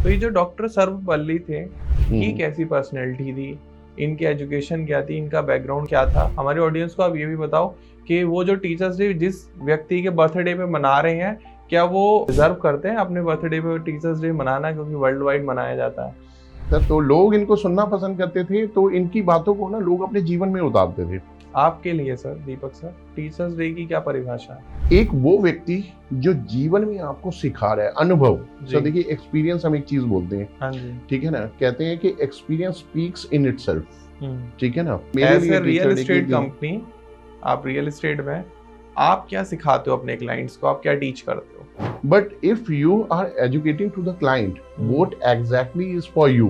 तो ये जो डॉक्टर सर्वपल्ली थे, ये हम्म। कैसी पर्सनैलिटी थी, इनकी एजुकेशन क्या थी, इनका बैकग्राउंड क्या था। हमारे ऑडियंस को आप ये भी बताओ कि वो जो टीचर्स डे जिस व्यक्ति के बर्थडे पे मना रहे हैं, क्या वो डिजर्व करते हैं अपने बर्थडे पे टीचर्स डे मनाना, क्योंकि वर्ल्ड वाइड मनाया जाता है। सर, तो लोग इनको सुनना पसंद करते थे, तो इनकी बातों को ना लोग अपने जीवन में उतारते थे। आपके लिए सर, दीपक सर, टीचर्स डे की क्या परिभाषा है? एक वो व्यक्ति जो जीवन में आपको सिखा रहा है, अनुभव। जी। सर देखिए, एक्सपीरियंस हम एक चीज बोलते हैं, हाँ जी। ठीक है ना। कहते हैं कि एक्सपीरियंस स्पीक्स इन इटसेल्फ, ठीक है ना। As a real teacher day estate की कंपनी, आप रियल एस्टेट में आप क्या सिखाते हो अपने क्लाइंट्स को, आप क्या टीच करते हो? But if you are educating to the client, what exactly is for you,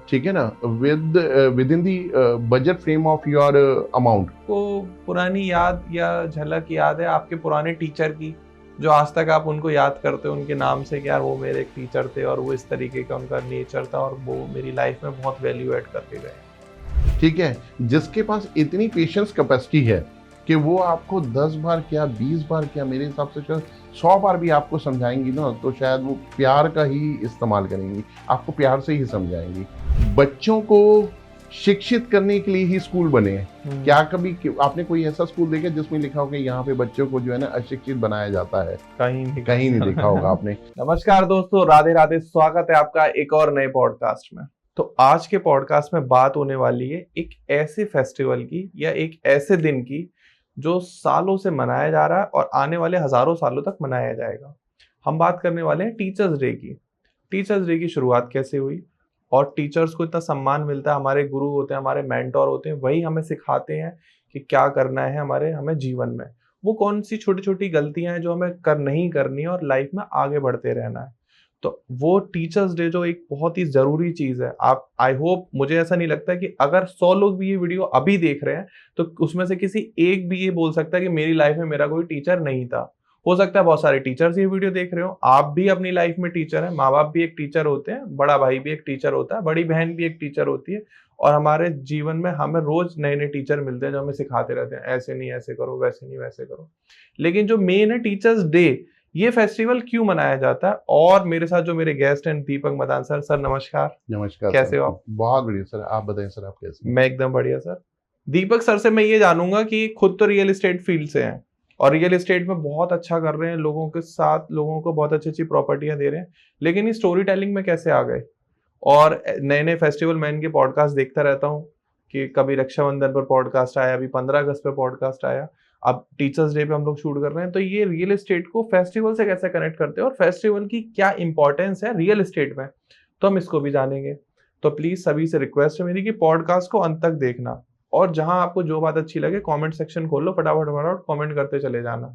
ठीक है ना, within the budget frame of your amount. को पुरानी याद या झलक याद है आपके पुराने टीचर की, जो आज तक आप उनको याद करते हो उनके नाम से कि यार वो मेरे एक टीचर थे और वो इस तरीके का उनका नेचर था और वो मेरी लाइफ में बहुत वैल्यू ऐड करके गए। ठीक है, जिसके पास इतनी पेशेंस कैपेसिटी है कि वो आपको 10 बार क्या 20 बार क्या, मेरे हिसाब से शायद 100 बार भी आपको समझाएंगी ना, तो शायद वो प्यार का ही इस्तेमाल करेंगी, आपको प्यार से ही समझाएंगी। बच्चों को शिक्षित करने के लिए ही स्कूल बने हैं। क्या कभी आपने कोई ऐसा स्कूल देखा जिसमें लिखा हो कि यहाँ पे बच्चों को जो है ना अशिक्षित बनाया जाता है? कहीं नहीं देखा होगा आपने। नमस्कार दोस्तों, राधे राधे, स्वागत है आपका एक और नए पॉडकास्ट में। तो आज के पॉडकास्ट में बात होने वाली है एक ऐसे फेस्टिवल की या एक ऐसे दिन की जो सालों से मनाया जा रहा है और आने वाले हजारों सालों तक मनाया जाएगा। हम बात करने वाले हैं टीचर्स डे की। टीचर्स डे की शुरुआत कैसे हुई और टीचर्स को इतना सम्मान मिलता है, हमारे गुरु होते हैं, हमारे मेंटोर होते हैं, वही हमें सिखाते हैं कि क्या करना है हमें जीवन में, वो कौन सी छोटी छोटी गलतियां हैं जो हमें नहीं करनी है और लाइफ में आगे बढ़ते रहना है। तो वो टीचर्स डे जो एक बहुत ही जरूरी चीज है, आप आई होप, मुझे ऐसा नहीं लगता कि अगर 100 लोग भी ये वीडियो अभी देख रहे हैं तो उसमें से किसी एक भी ये बोल सकता है कि मेरी लाइफ में मेरा कोई टीचर नहीं था। हो सकता है बहुत सारे टीचर्स ये वीडियो देख रहे हो, आप भी अपनी लाइफ में टीचर है, माँ बाप भी एक टीचर होते हैं, बड़ा भाई भी एक टीचर होता है, बड़ी बहन भी एक टीचर होती है, और हमारे जीवन में हमें रोज नए नए टीचर मिलते हैं जो हमें सिखाते रहते हैं, ऐसे नहीं ऐसे करो, वैसे नहीं वैसे करो। लेकिन जो मेन है टीचर्स डे, ये फेस्टिवल क्यों मनाया जाता है? और मेरे साथ जो मेरे गेस्ट हैं दीपक मदान सर। सर नमस्कार। नमस्कार। कैसे हो आप? बहुत बढ़िया सर, आप बताएं सर, आप कैसे? मैं एकदम बढ़िया सर। दीपक सर से मैं ये जानूंगा कि खुद तो रियल एस्टेट फील्ड से हैं और रियल एस्टेट में बहुत अच्छा कर रहे हैं, लोगों के साथ लोगों को बहुत अच्छी अच्छी प्रॉपर्टियां दे रहे हैं, लेकिन ये स्टोरी टेलिंग में कैसे आ गए? और नए नए फेस्टिवल, मैं इनके पॉडकास्ट देखता रहता हूँ कि कभी रक्षाबंधन पर पॉडकास्ट आया, अभी 15 अगस्त पर पॉडकास्ट आया, अब टीचर्स डे पे हम लोग शूट कर रहे हैं। तो ये रियल एस्टेट को फेस्टिवल से कैसे कनेक्ट करते हैं और फेस्टिवल की क्या इंपॉर्टेंस है रियल एस्टेट में, तो हम इसको भी जानेंगे। तो प्लीज सभी से रिक्वेस्ट है मेरी कि पॉडकास्ट को अंत तक देखना, और जहां आपको जो बात अच्छी लगे कमेंट सेक्शन खोल लो, फटाफट फटाफट कमेंट करते चले जाना।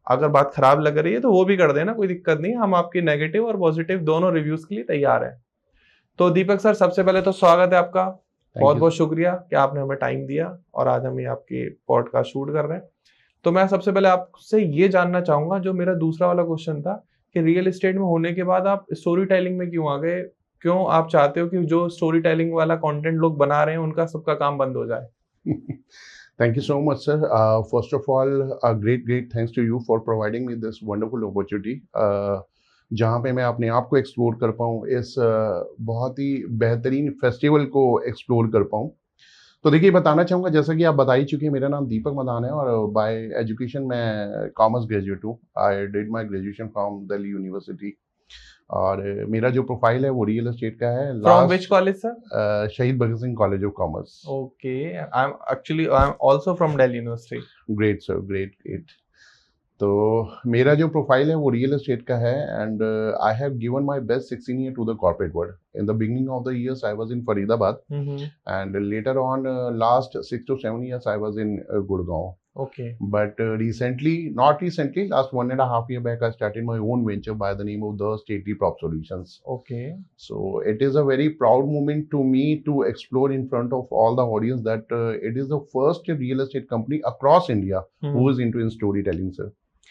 अगर बात खराब लग रही है तो वो भी कर देना, कोई दिक्कत नहीं है, हम आपके नेगेटिव और पॉजिटिव दोनों रिव्यूज के लिए तैयार हैं। तो दीपक सर, सबसे पहले तो स्वागत है आपका, बहुत बहुत शुक्रिया कि आपने हमें टाइम दिया और आज हम ये आपके पॉडकास्ट शूट कर रहे हैं। तो मैं सबसे पहले आपसे ये जानना चाहूंगा, जो मेरा दूसरा वाला क्वेश्चन था कि रियल एस्टेट में होने के बाद आप स्टोरी टेलिंग में क्यों आ गए? क्यों आप चाहते हो कि जो स्टोरी टेलिंग वाला कंटेंट लोग बना रहे हैं उनका सबका काम बंद हो जाए? Thank you so much, sir. First of all, a great thanks to you for providing me this wonderful opportunity. जहाँ पे मैं अपने आप को एक्सप्लोर कर पाऊँ, इस बहुत ही बेहतरीन फेस्टिवल को एक्सप्लोर कर पाऊँ। तो देखिए, बताना चाहूँगा, जैसा कि आप बता ही चुके हैं, मेरा नाम दीपक मदान है और बाय एजुकेशन मैं कॉमर्स ग्रेजुएट हूँ। I did my graduation from Delhi university और मेरा जो प्रोफाइल है वो रियल एस्टेट का है। From which college sir? Shaheed Bhagat Singh college of commerce. Okay, I am also from Delhi university. Great sir, great. तो मेरा जो प्रोफाइल है वो रियल एस्टेट का है and I have given my best 16 year to the corporate world. In the beginning of the years I was in Faridabad and later on last 6 to 7 years I was in Gurgaon. Okay. But not recently, last 1.5 year back, I started my own venture by the name of the Stately Prop Solutions. Okay. So it is a very proud moment to me to explore in front of all the audience that it is the first real estate company across India who is into in storytelling, sir.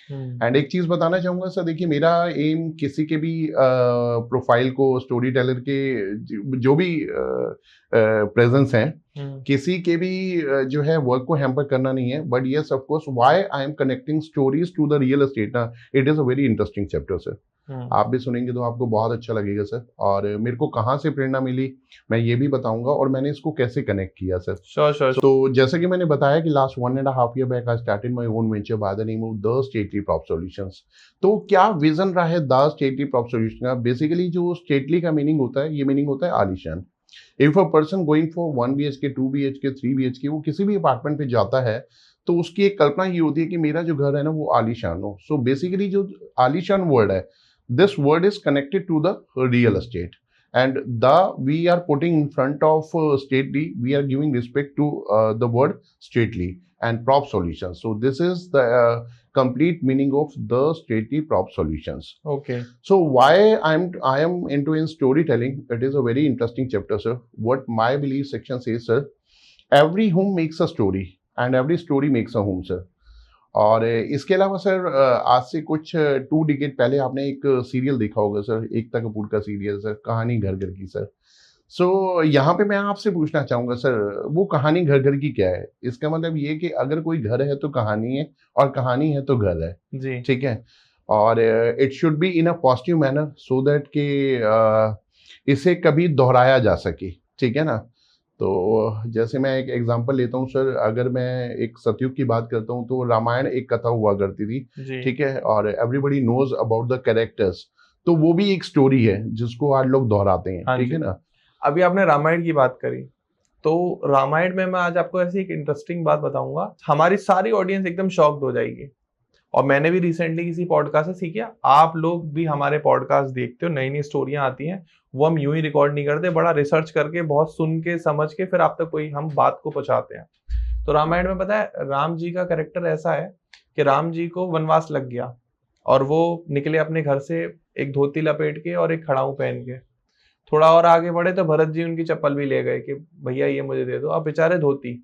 And एक चीज बताना चाहूंगा sir, देखिए, मेरा M किसी के भी profile को, स्टोरी टेलर के जो भी प्रेजेंस हैं, किसी के भी जो है वर्क को हैम्पर करना नहीं है, but yes of course why I am connecting stories to the real estate ना, it is a very interesting chapter sir. आप भी सुनेंगे तो आपको बहुत अच्छा लगेगा सर। और मेरे को कहाँ से प्रेरणा मिली मैं ये भी बताऊंगा, और मैंने इसको कैसे कनेक्ट किया सर। श्योर। तो जैसे कि मैंने बताया कि last 1.5 year back I started my own venture by the name of the stately prop solutions. तो क्या विजन रहा है द स्टेटली प्रॉप सॉल्यूशन का? बेसिकली जो स्टेटली का मीनिंग होता है, ये मीनिंग होता है आलीशान। If a person going for 1 BHK 2 BHK 3 BHK, वो किसी भी अपार्टमेंट पे जाता है तो उसकी एक कल्पना ये होती है कि मेरा जो घर है ना वो आलीशान हो। सो बेसिकली जो आलीशान वर्ड है, this word is connected to the real estate, and the we are putting in front of stately, we are giving respect to the word stately and prop solutions. So this is the complete meaning of the stately prop solutions. Okay. So why I am into in storytelling, it is a very interesting chapter sir. What my belief section says sir, every home makes a story and every story makes a home sir. और इसके अलावा sir आज से कुछ 2 decade पहले आपने एक serial देखा होगा सर, एकता कपूर का सीरियल सर, कहानी घर घर की सर। सो यहाँ पे मैं आपसे पूछना चाहूँगा सर, वो कहानी घर घर की क्या है? इसका मतलब ये कि अगर कोई घर है तो कहानी है, और कहानी है तो घर है जी। ठीक है। और it should be in a positive manner so that कि इसे कभी दोहराया जा सके, ठीक है ना। तो जैसे मैं एक एग्जांपल लेता हूँ सर, अगर मैं एक सतयुग की बात करता हूँ तो रामायण एक कथा हुआ करती थी ठीक है, और everybody knows about the characters, तो वो भी एक स्टोरी है जिसको आज लोग दोहराते हैं, ठीक है ना। अभी आपने रामायण की बात करी, तो रामायण में मैं आज आपको ऐसी एक इंटरेस्टिंग बात बताऊंगा, हमारी सारी ऑडियंस एकदम शॉक्ड हो जाएगी। और मैंने भी रिसेंटली किसी पॉडकास्ट से सीखा, आप लोग भी हमारे पॉडकास्ट देखते हो, नई नई स्टोरियां आती हैं, वो हम यूं ही रिकॉर्ड नहीं करते, बड़ा रिसर्च करके बहुत सुन के समझ के फिर आप तक कोई हम बात को पहुंचाते हैं। तो रामायण में पता है राम जी का कैरेक्टर ऐसा है कि राम जी को वनवास लग गया और वो निकले अपने घर से एक धोती लपेट के और एक खड़ाऊ पहन के। थोड़ा और आगे बढ़े तो भरत जी उनकी चप्पल भी ले गए कि भैया ये मुझे दे दो। अब बेचारे धोती,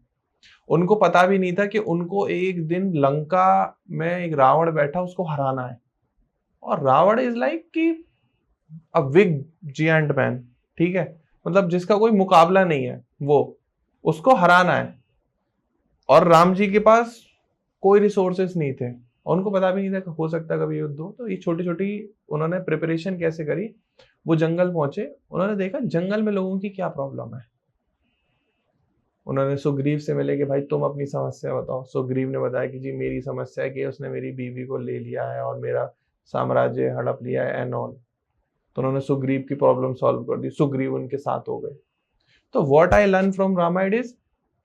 उनको पता भी नहीं था कि उनको एक दिन लंका में एक रावण बैठा उसको हराना है, और रावण इज लाइक कि अ बिग जिएंट मैन, ठीक है, मतलब जिसका कोई मुकाबला नहीं है, वो उसको हराना है। और राम जी के पास कोई रिसोर्सेस नहीं थे, और उनको पता भी नहीं था कि हो सकता कभी युद्ध हो। तो ये छोटी छोटी उन्होंने प्रिपरेशन कैसे करी, वो जंगल पहुंचे, उन्होंने देखा जंगल में लोगों की क्या प्रॉब्लम है। उन्होंने सुग्रीव से मिले कि भाई तुम अपनी समस्या बताओ। सुग्रीव ने बताया कि जी मेरी समस्या है कि उसने मेरी बीवी को ले लिया है और मेरा साम्राज्य हड़प लिया है एंड ऑल। तो उन्होंने सुग्रीव की प्रॉब्लम सॉल्व कर दी, सुग्रीव उनके साथ हो गए। तो what I learn from Ramayana is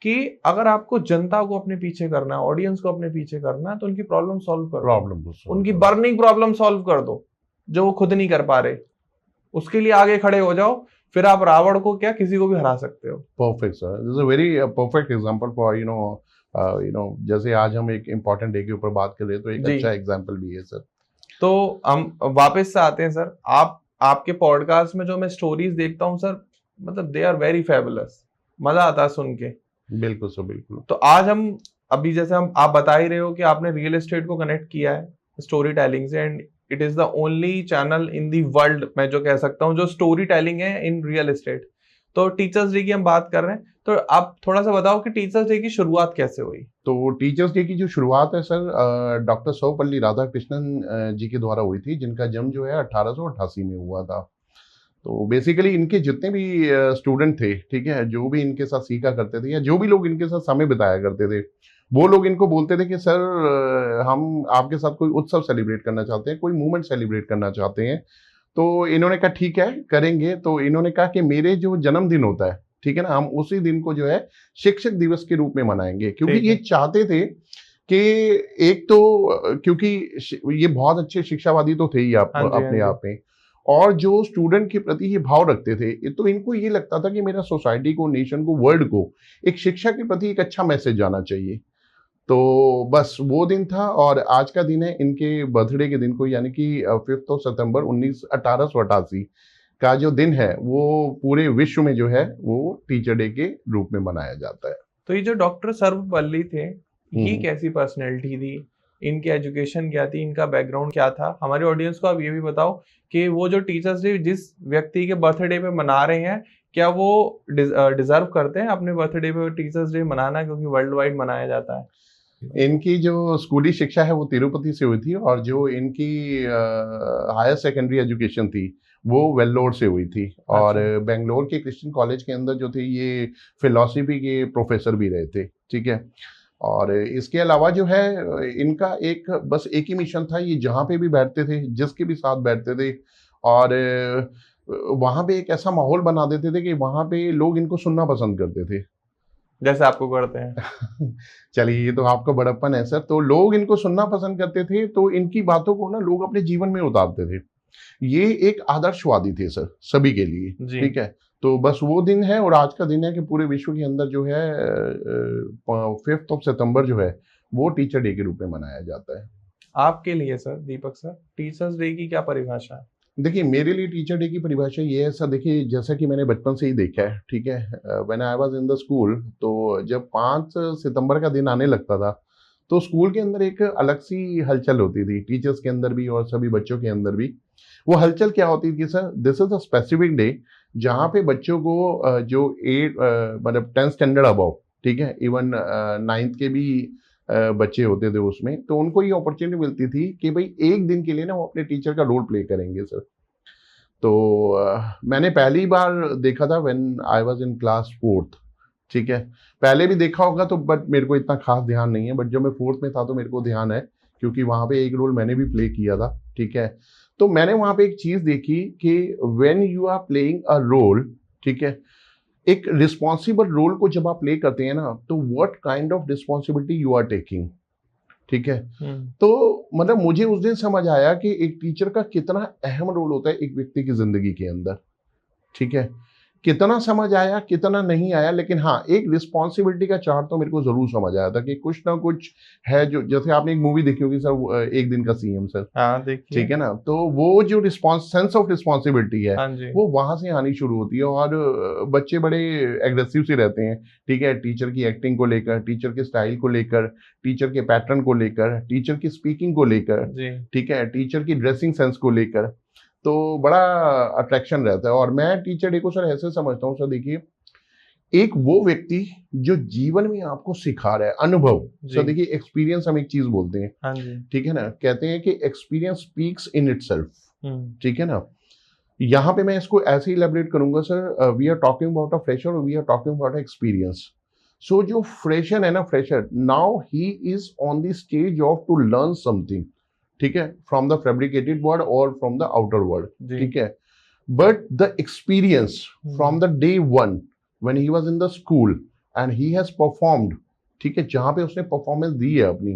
कि अगर आपको जनता को अपने पीछे करना है, ऑडियंस को अपने पीछे करना है, तो उनकी प्रॉब्लम सॉल्व कर दो, उनकी बर्निंग प्रॉब्लम सॉल्व कर दो जो वो खुद नहीं कर पा रहे, उसके लिए आगे खड़े हो जाओ, फिर आप रावण को क्या किसी को भी हरा सकते हो। Perfect sir, this is a very perfect example for you know जैसे आज हम एक इम्पोर्टेंट डे के ऊपर बात कर रहे हैं तो एक अच्छा एग्जांपल भी है सर। तो हम वापस से आते हैं सर, आपके पॉडकास्ट में जो मैं स्टोरीज देखता हूँ सर, मतलब दे आर वेरी फेबुलस, मजा आता है सुन के। बिल्कुल सर, बिल्कुल। तो आज हम अभी जैसे आप बता ही रहे हो कि आपने रियल एस्टेट को कनेक्ट किया है स्टोरी टेलिंग से, and it is the only channel in the world, मैं जो कह सकता हूँ, जो स्टोरी टेलिंग है इन रियल एस्टेट। तो टीचर्स डे की हम बात कर रहे हैं, तो आप थोड़ा सा बताओ कि टीचर्स डे की शुरुआत कैसे हुई। तो टीचर्स डे की जो शुरुआत है सर, डॉक्टर सर्वपल्ली राधाकृष्णन जी के द्वारा हुई थी, जिनका जन्म जो है 1888 में हुआ था। तो बेसिकली इनके जितने भी स्टूडेंट थे, ठीक है, जो भी इनके साथ सीखा करते थे या जो भी लोग इनके साथ समय बिताया करते थे, वो लोग इनको बोलते थे कि सर हम आपके साथ कोई उत्सव सेलिब्रेट करना चाहते हैं, कोई मूवमेंट सेलिब्रेट करना चाहते हैं। तो इन्होंने कहा ठीक है करेंगे। तो इन्होंने कहा कि मेरे जो जन्मदिन होता है, ठीक है ना, हम उसी दिन को जो है शिक्षक दिवस के रूप में मनाएंगे, क्योंकि ये चाहते थे कि एक तो क्योंकि ये बहुत अच्छे शिक्षावादी तो थे ही अपने आप में, और जो स्टूडेंट के प्रति ये भाव रखते थे, तो इनको ये लगता था कि मेरा सोसाइटी को, नेशन को, वर्ल्ड को एक शिक्षा के प्रति एक अच्छा मैसेज जाना चाहिए। तो बस वो दिन था, और आज का दिन है इनके बर्थडे के दिन को, यानी कि 5 सितंबर 1888 का जो दिन है वो पूरे विश्व में जो है वो टीचर डे के रूप में मनाया जाता है। तो ये जो डॉक्टर सर्वपल्ली थे, ये कैसी पर्सनैलिटी थी, इनकी एजुकेशन क्या थी, इनका बैकग्राउंड क्या था। हमारे ऑडियंस को आप ये भी बताओ कि वो जो टीचर्स डे जिस व्यक्ति के बर्थडे पे मना रहे हैं, क्या वो डिजर्व करते हैं अपने बर्थडे पे टीचर्स डे मनाना, क्योंकि वर्ल्ड वाइड मनाया जाता है। इनकी जो स्कूली शिक्षा है वो तिरुपति से हुई थी, और जो इनकी हायर सेकेंडरी एजुकेशन थी वो वेल्लोर से हुई थी। और बेंगलोर के क्रिश्चियन कॉलेज के अंदर जो थे ये फिलॉसफी के प्रोफेसर भी रहे थे, ठीक है। और इसके अलावा जो है इनका बस एक ही मिशन था, ये जहाँ पे भी बैठते थे, जिसके भी साथ बैठते थे, और वहाँ पे एक ऐसा माहौल बना देते थे कि वहाँ पे लोग इनको सुनना पसंद करते थे, जैसे आपको करते हैं। चलिए ये तो आपका बड़प्पन है सर। तो लोग इनको सुनना पसंद करते थे, तो इनकी बातों को ना लोग अपने जीवन में उतारते थे। ये एक आदर्शवादी थे सर सभी के लिए, ठीक है। तो बस वो दिन है, और आज का दिन है कि पूरे विश्व के अंदर जो है 5 सितंबर जो है वो टीचर डे के रूप में मनाया जाता है। आपके लिए सर दीपक सर टीचर्स डे की क्या परिभाषा है? देखिए मेरे लिए टीचर डे की परिभाषा ये है सर, देखिए जैसा कि मैंने बचपन से ही देखा है, ठीक है। When I was in the school, तो जब 5 सितंबर का दिन आने लगता था तो स्कूल के अंदर एक अलग सी हलचल होती थी, टीचर्स के अंदर भी और सभी बच्चों के अंदर भी। वो हलचल क्या होती थी sir, this is a specific day जहाँ पे बच्चों को जो 8 मतलब 10 स्टैंडर्ड अबव, ठीक है, इवन 9th के भी बच्चे होते थे उसमें, तो उनको ये अपॉर्चुनिटी मिलती थी कि भाई एक दिन के लिए ना वो अपने टीचर का रोल प्ले करेंगे सर। तो मैंने पहली बार देखा था when I was in class 4th, ठीक है। पहले भी देखा होगा तो बट मेरे को इतना खास ध्यान नहीं है, बट जब मैं 4th में था तो मेरे को ध्यान है, क्योंकि वहाँ पे एक रोल मैंने भी प्ले किया था, ठीक है। तो मैंने वहाँ पे एक चीज़ देखी कि when you are playing a role, ठीक है, एक रिस्पॉन्सिबल रोल को जब आप प्ले करते हैं ना, तो what kind of responsibility you are taking, ठीक है। तो मतलब मुझे उस दिन समझ आया कि एक टीचर का कितना अहम रोल होता है एक व्यक्ति की जिंदगी के अंदर, ठीक है। कितना समझ आया कितना नहीं आया, लेकिन हाँ एक रिस्पॉन्सिबिलिटी का चार्ट तो मेरे को जरूर समझ आया था कि कुछ ना कुछ है। जो जैसे आपने एक मूवी देखी होगी सर, एक दिन का सीएम सर, हाँ देखिए, ठीक है ना। तो वो जो सेंस ऑफ रिस्पॉन्सिबिलिटी है, हाँ जी, वो वहां से आनी शुरू होती है। और बच्चे बड़े एग्रेसिव से रहते हैं, ठीक है, टीचर की एक्टिंग को लेकर, टीचर के स्टाइल को लेकर, टीचर के पैटर्न को लेकर, टीचर की स्पीकिंग को लेकर, ठीक है, टीचर की ड्रेसिंग सेंस को लेकर, तो बड़ा अट्रैक्शन रहता है। और मैं टीचर डे को सर ऐसे समझता हूँ सर, देखिए एक वो व्यक्ति जो जीवन में आपको सिखा रहा है, अनुभव सर, देखिए एक्सपीरियंस हम एक चीज बोलते हैं, हाँ जी, ठीक है ना, कहते हैं कि एक्सपीरियंस स्पीक्स इन इटसेल्फ, ठीक है ना। यहाँ पे मैं इसको ऐसे इलेबरेट करूंगा sir, we are talking about a fresher, we are talking about experience. So जो फ्रेशर है ना, fresher now he is on the stage of to learn something, ठीक है, फ्रॉम द फैब्रिकेटेड वर्ल्ड और फ्रॉम द आउटर वर्ल्ड, ठीक है। But the experience from the day one when he was in the school and he has performed, ठीक है, जहां पे उसने परफॉर्मेंस दी है अपनी,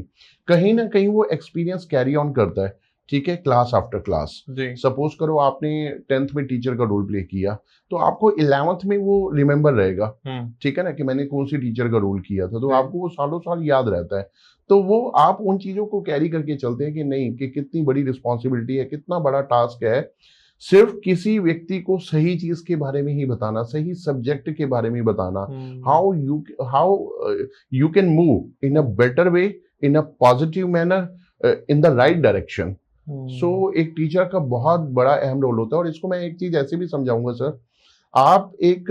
कहीं ना कहीं वो एक्सपीरियंस कैरी ऑन करता है, ठीक है, क्लास आफ्टर क्लास। सपोज करो आपने 10th में टीचर का रोल प्ले किया, तो आपको 11th में वो रिमेम्बर रहेगा, ठीक है ना, कि मैंने कौन सी टीचर का रोल किया था, तो आपको वो सालों साल याद रहता है। तो वो आप उन चीजों को कैरी करके चलते हैं कि नहीं, कि कितनी बड़ी रिस्पॉन्सिबिलिटी है, कितना बड़ा टास्क है सिर्फ किसी व्यक्ति को सही चीज के बारे में ही बताना, सही सब्जेक्ट के बारे में बताना, how you can move in a better way, in a positive manner, in the right direction. So एक टीचर का बहुत बड़ा अहम रोल होता है। और इसको मैं एक चीज ऐसे भी समझाऊंगा सर, आप एक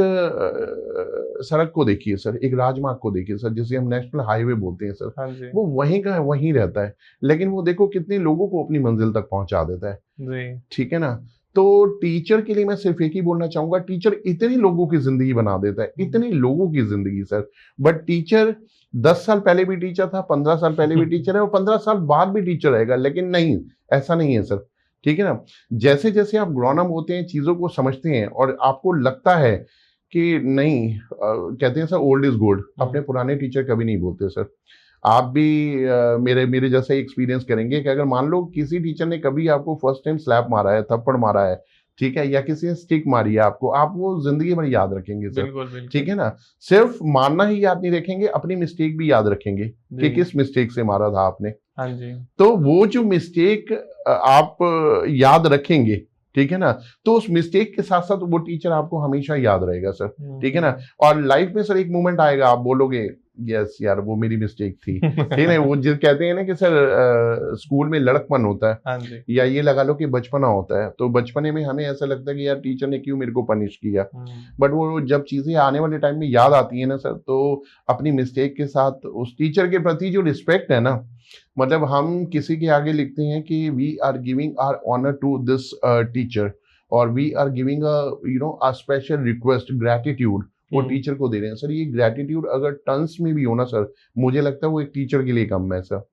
सड़क को देखिए सर, एक राजमार्ग को देखिए सर, जिसे हम नेशनल हाईवे बोलते हैं सर, वो वहीं का वहीं रहता है, लेकिन वो देखो कितने लोगों को अपनी मंजिल तक पहुंचा देता है, ठीक है ना। तो टीचर के लिए मैं सिर्फ एक ही बोलना चाहूंगा, टीचर इतने लोगों की जिंदगी बना देता है, इतने लोगों की जिंदगी सर। बट टीचर 10 साल पहले भी टीचर था, 15 साल पहले भी टीचर है, और 15 साल बाद भी टीचर रहेगा। लेकिन नहीं, ऐसा नहीं है सर, ठीक है ना। जैसे जैसे आप ग्रोन अप होते हैं, चीजों को समझते हैं, और आपको लगता है कि नहीं, कहते हैं सर ओल्ड इज गोल्ड, अपने पुराने टीचर कभी नहीं बोलते सर। आप भी मेरे जैसा एक्सपीरियंस करेंगे कि अगर मान लो किसी टीचर ने कभी आपको फर्स्ट टाइम स्लैप मारा है, थप्पड़ मारा है, ठीक है, या किसी ने स्टिक मारी है आपको, आप वो जिंदगी भर याद रखेंगे सर, बिल्कुल। ठीक है ना। सिर्फ मारना ही याद नहीं रखेंगे, अपनी मिस्टेक भी याद रखेंगे कि किस मिस्टेक से मारा था आपने। हाँ जी। तो वो जो मिस्टेक आप याद रखेंगे, ठीक है ना, तो उस मिस्टेक के साथ साथ वो टीचर आपको हमेशा याद रहेगा सर, ठीक है ना। और लाइफ में सर एक मोमेंट आएगा, आप बोलोगे यस यार वो मेरी मिस्टेक थी। ठीक है, वो जो कहते हैं ना कि सर स्कूल में लड़कपन होता है, हाँ जी। या ये लगा लो कि बचपना होता है, तो बचपने में हमें ऐसा लगता है कि यार टीचर ने क्यों मेरे को पनिश किया, बट वो जब चीजें आने वाले टाइम में याद आती है ना सर, तो अपनी मिस्टेक के साथ उस टीचर के प्रति जो रिस्पेक्ट है ना, मतलब हम किसी के आगे लिखते हैं कि we are giving our honour to this teacher, और we are giving a special request gratitude वो टीचर को दे रहे हैं सर। ये ग्रेटिट्यूड अगर टन्स में भी हो ना सर, मुझे लगता है वो एक टीचर के लिए कम है सर।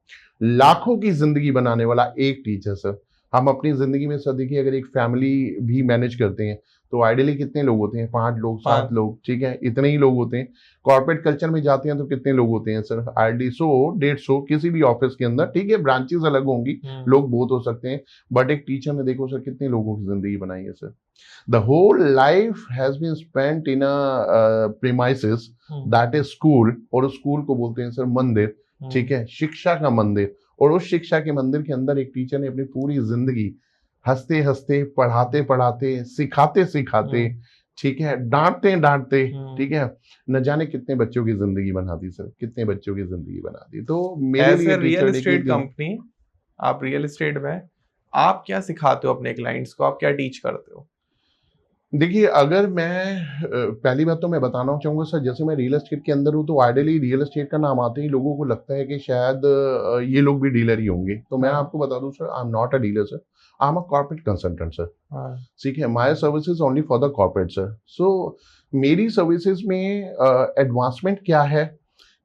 लाखों की जिंदगी बनाने वाला एक टीचर सर। हम अपनी जिंदगी में सर देखिए, अगर एक फैमिली भी मैनेज करते हैं तो आइडियली कितने लोग होते हैं, 5 लोग 7 5 लोग, ठीक है, इतने ही लोग होते हैं। कॉर्पोरेट कल्चर में जाते हैं तो कितने लोग होते हैं सर, आइडियली 100 150 किसी भी ऑफिस के अंदर, ठीक है, ब्रांचेस अलग होंगी, लोग बहुत हो सकते हैं, बट एक टीचर ने देखो सर कितने लोगों की जिंदगी बनाई है sir. The whole life has been spent in a premises that is school, और उस स्कूल को बोलते हैं सर मंदिर, ठीक है, शिक्षा का मंदिर। और उस शिक्षा के मंदिर के अंदर एक टीचर ने अपनी पूरी जिंदगी हंसते हंसते, पढ़ाते पढ़ाते, सिखाते सिखाते, ठीक है, डांटते डांटते, ठीक है, न जाने कितने बच्चों की जिंदगी बना दी सर, कितने बच्चों की जिंदगी बना दी। तो मेरे एज लिए ए रियल टीचर एस्टेट कंपनी, आप रियल एस्टेट में आप क्या सिखाते हो अपने क्लाइंट्स को, आप क्या टीच करते हो? देखिए, अगर मैं पहली बात तो मैं बताना चाहूँगा सर, जैसे मैं रियल एस्टेट के अंदर हूँ, तो आइडियली रियल एस्टेट का नाम आते ही लोगों को लगता है कि शायद ये लोग भी डीलर ही होंगे। तो मैं आपको बता दूं sir, I am not a dealer sir, I am a corporate consultant sir. ठीक है, my services only for the corporate sir. So मेरी सर्विसेज में एडवांसमेंट क्या है,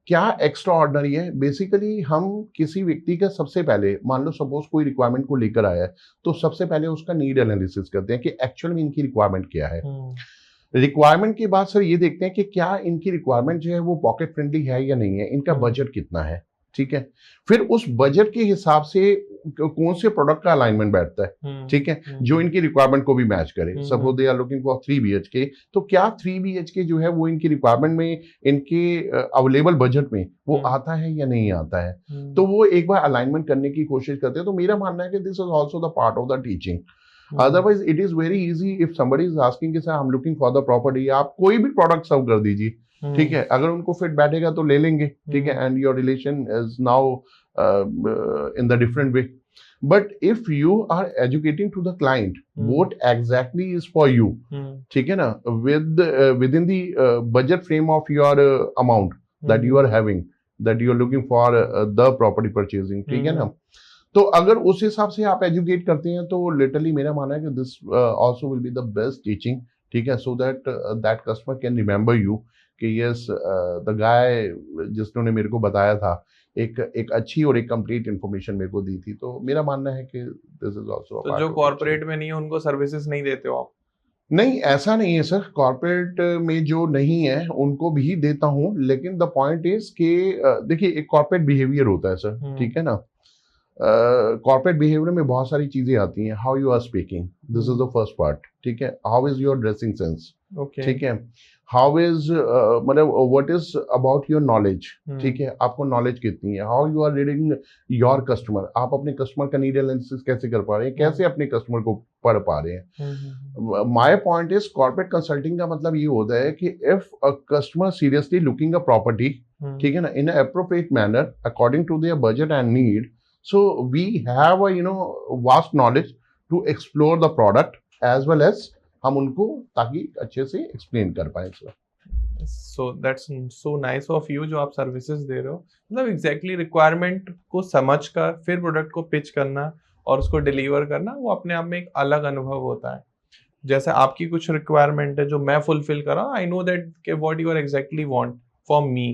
क्या एक्स्ट्रा ऑर्डनरी है, बेसिकली हम किसी व्यक्ति का सबसे पहले, मान लो सपोज कोई रिक्वायरमेंट को लेकर आया है, तो सबसे पहले उसका नीड एनालिसिस करते हैं कि एक्चुअल में इनकी रिक्वायरमेंट क्या है। रिक्वायरमेंट के बाद सर ये देखते हैं कि क्या इनकी रिक्वायरमेंट जो है वो पॉकेट फ्रेंडली है या नहीं है, इनका बजट कितना है, ठीक है, फिर उस बजट के हिसाब से कौन से प्रोडक्ट का अलाइनमेंट बैठता है, ठीक है, जो इनकी रिक्वायरमेंट को भी मैच करे। Suppose they are looking for 3 BHK, तो क्या 3 BHK जो है वो इनकी रिक्वायरमेंट में, इनके अवेलेबल बजट में वो आता है या नहीं आता है, तो वो एक बार अलाइनमेंट करने की कोशिश करते हैं। तो मेरा मानना है कि this is also the part of the teaching. Otherwise it is very easy if somebody is asking कि sir I am looking for the property, आप कोई भी प्रोडक्ट सर्व कर दीजिए, ठीक है, अगर उनको फिट बैठेगा तो ले लेंगे, ठीक है, and your relation is now in the different way. But if you are educating to the client what exactly is for you, ठीक है ना, within the budget frame of your amount that you are having, that you are looking for the property purchasing, ठीक है ना, तो अगर उस हिसाब से आप एजुकेट करते हैं तो लिटरली मेरा मानना है कि this also will be the best teaching, ठीक है, so that that customer can remember you कि यस द गाय जिसने मेरे को बताया था, एक अच्छी और एक कंप्लीट इंफॉर्मेशन मेरे को दी थी। तो मेरा मानना है कि दिस इज आल्सो तो जो कॉर्पोरेट में नहीं है उनको सर्विसेज नहीं देते हो आप? नहीं, ऐसा नहीं है सर, कॉर्पोरेट में जो नहीं है उनको भी देता हूं, लेकिन द पॉइंट इज कि देखिए एक कॉर्पोरेट बिहेवियर होता है सर, ठीक है ना, कॉर्पोरेट बिहेवियर में बहुत सारी चीजें आती हैं। How you are speaking, this is the first part, ठीक है, how is your dressing sense, ठीक है, हाउ इज मतलब what is about your knowledge, ठीक है, आपको नॉलेज कितनी है, how you are reading your customer, आप अपने कस्टमर का नीड एनालिसिस कैसे कर पा रहे हैं, कैसे अपने कस्टमर को पढ़ पा रहे हैं। My point is corporate consulting का मतलब ये होता है कि if a customer seriously looking a property, ठीक है ना, in appropriate manner according to their budget and need, so we have a vast knowledge to explore the product as well as हम उनको ताकि अच्छे से एक्सप्लेन कर पाए sir. So that's so nice of you जो आप सर्विसेज दे रहे हो, मतलब एग्जैक्टली रिक्वायरमेंट को समझकर फिर प्रोडक्ट को पिच करना और उसको डिलीवर करना, वो अपने आप में एक अलग अनुभव होता है। जैसे आपकी कुछ रिक्वायरमेंट है जो मैं फुलफिल कर रहा हूँ, आई नो दैट के what you are exactly want from me,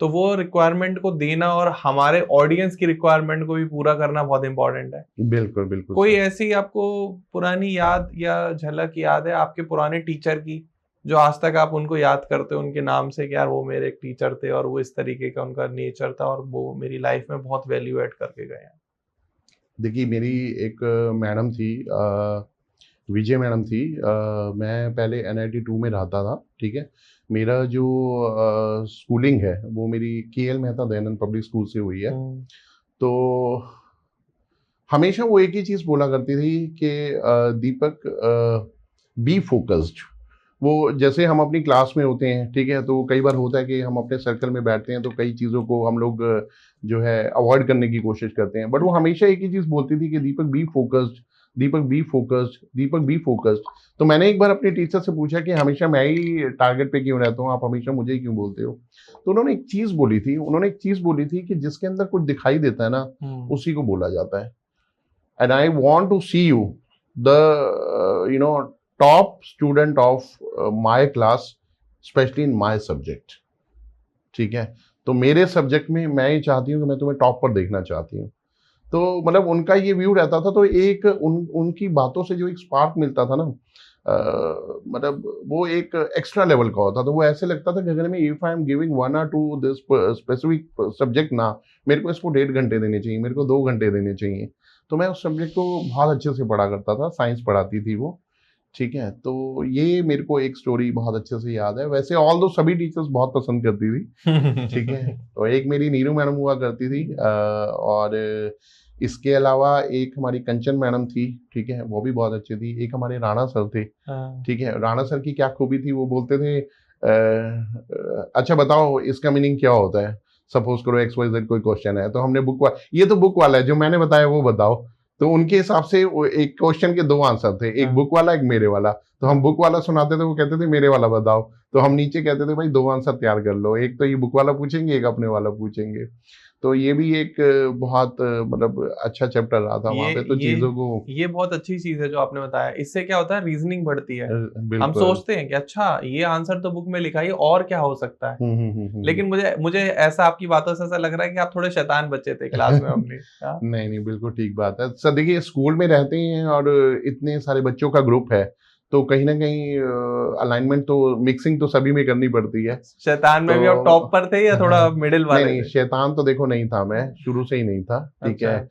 तो वो रिक्वायरमेंट को देना और हमारे ऑडियंस की रिक्वायरमेंट को भी पूरा करना बहुत इंपॉर्टेंट है। बिल्कुल बिल्कुल। कोई ऐसी आपको पुरानी याद या झलक याद है आपके पुराने टीचर की, जो आज तक आप उनको याद करते हो उनके नाम से कि यार वो मेरे एक टीचर थे और वो इस तरीके का उनका नेचर था और वो मेरी लाइफ में बहुत वैल्यू ऐड करके गए हैं? देखिए मेरी एक मैडम थी, विजय मैडम थी, मैं पहले NIT 2 में रहता था, ठीक है, मेरा जो स्कूलिंग है वो मेरी KL Mehta Dayanand public school से हुई है। तो हमेशा वो एक ही चीज बोला करती थी कि दीपक बी फोकस्ड, वो जैसे हम अपनी क्लास में होते हैं, ठीक है, तो कई बार होता है कि हम अपने सर्कल में बैठते हैं तो कई चीज़ों को हम लोग जो है अवॉइड करने की कोशिश करते हैं, बट वो हमेशा एक ही चीज़ बोलती थी कि Deepak be focused, Deepak be focused, Deepak be focused. तो मैंने एक बार अपने टीचर से पूछा कि हमेशा मैं ही टारगेट पे क्यों रहता हूँ, आप हमेशा मुझे ही क्यों बोलते हो? तो उन्होंने एक चीज़ बोली थी, कि जिसके अंदर कुछ दिखाई देता है ना, उसी को बोला जाता है। And I want to see you the you know top student of my class, specially in my subject, ठीक है? तो मेरे सब्जेक्ट में मैं ये चाहती हूँ कि मैं तुम्हें टॉप पर देखना चाहती हूँ। तो मतलब उनका ये व्यू रहता था, तो एक उनकी बातों से जो एक स्पार्क मिलता था ना, मतलब वो एक एक्स्ट्रा लेवल का होता था। वो ऐसे लगता था कि अगर मैं इफ आई एम गिविंग 1 और 2 दिस स्पेसिफिक सब्जेक्ट ना, मेरे को इसको 1.5 घंटे देने चाहिए, मेरे को 2 घंटे देने चाहिए। तो मैं उस सब्जेक्ट को बहुत अच्छे से पढ़ा करता था, साइंस पढ़ाती थी वो, ठीक है? तो ये मेरे को एक स्टोरी बहुत अच्छे से याद है। वैसे ऑल दो सभी टीचर्स बहुत पसंद करती थी, ठीक है? तो एक मेरी नीरू मैडम हुआ करती थी, और इसके अलावा एक हमारी कंचन मैडम थी, ठीक है? वो भी बहुत अच्छी थी। एक हमारे राणा सर थे, ठीक है? राणा सर की क्या खूबी थी, वो बोलते थे अच्छा बताओ इसका मीनिंग क्या होता है? सपोज करो एक्स वाई जेड कोई क्वेश्चन है, तो हमने ये तो बुक वाला है, जो मैंने बताया वो बताओ। तो उनके हिसाब से एक क्वेश्चन के 2 आंसर थे, एक बुक वाला, एक मेरे वाला। तो हम बुक वाला सुनाते थे, वो कहते थे मेरे वाला बताओ। तो हम नीचे कहते थे भाई 2 आंसर तैयार कर लो, एक तो ये बुक वाला पूछेंगे, एक अपने वाला पूछेंगे। तो ये भी एक बहुत मतलब अच्छा चैप्टर रहा था वहाँ पे, तो चीज़ों को ये बहुत अच्छी चीज है जो आपने बताया। इससे क्या होता है, रीजनिंग बढ़ती है। हम बिल्कुल। सोचते हैं कि अच्छा ये आंसर तो बुक में लिखा है, और क्या हो सकता है। लेकिन मुझे ऐसा आपकी बातों से ऐसा लग रहा है कि आप थोड़े शैतान बच्चे थे क्लास में अपनी। हाँ? नहीं नहीं, बिल्कुल ठीक बात है सर। देखिए स्कूल में रहते हैं और इतने सारे बच्चों का ग्रुप है, तो कहीं ना कहीं अलाइनमेंट तो मिक्सिंग तो सभी में करनी पड़ती है। शैतान में तो भी आप टॉप पर थे या थोड़ा मिडिल नहीं वाले नहीं, थे? शैतान तो देखो नहीं था, मैं शुरू से ही नहीं था, ठीक अच्छा। है?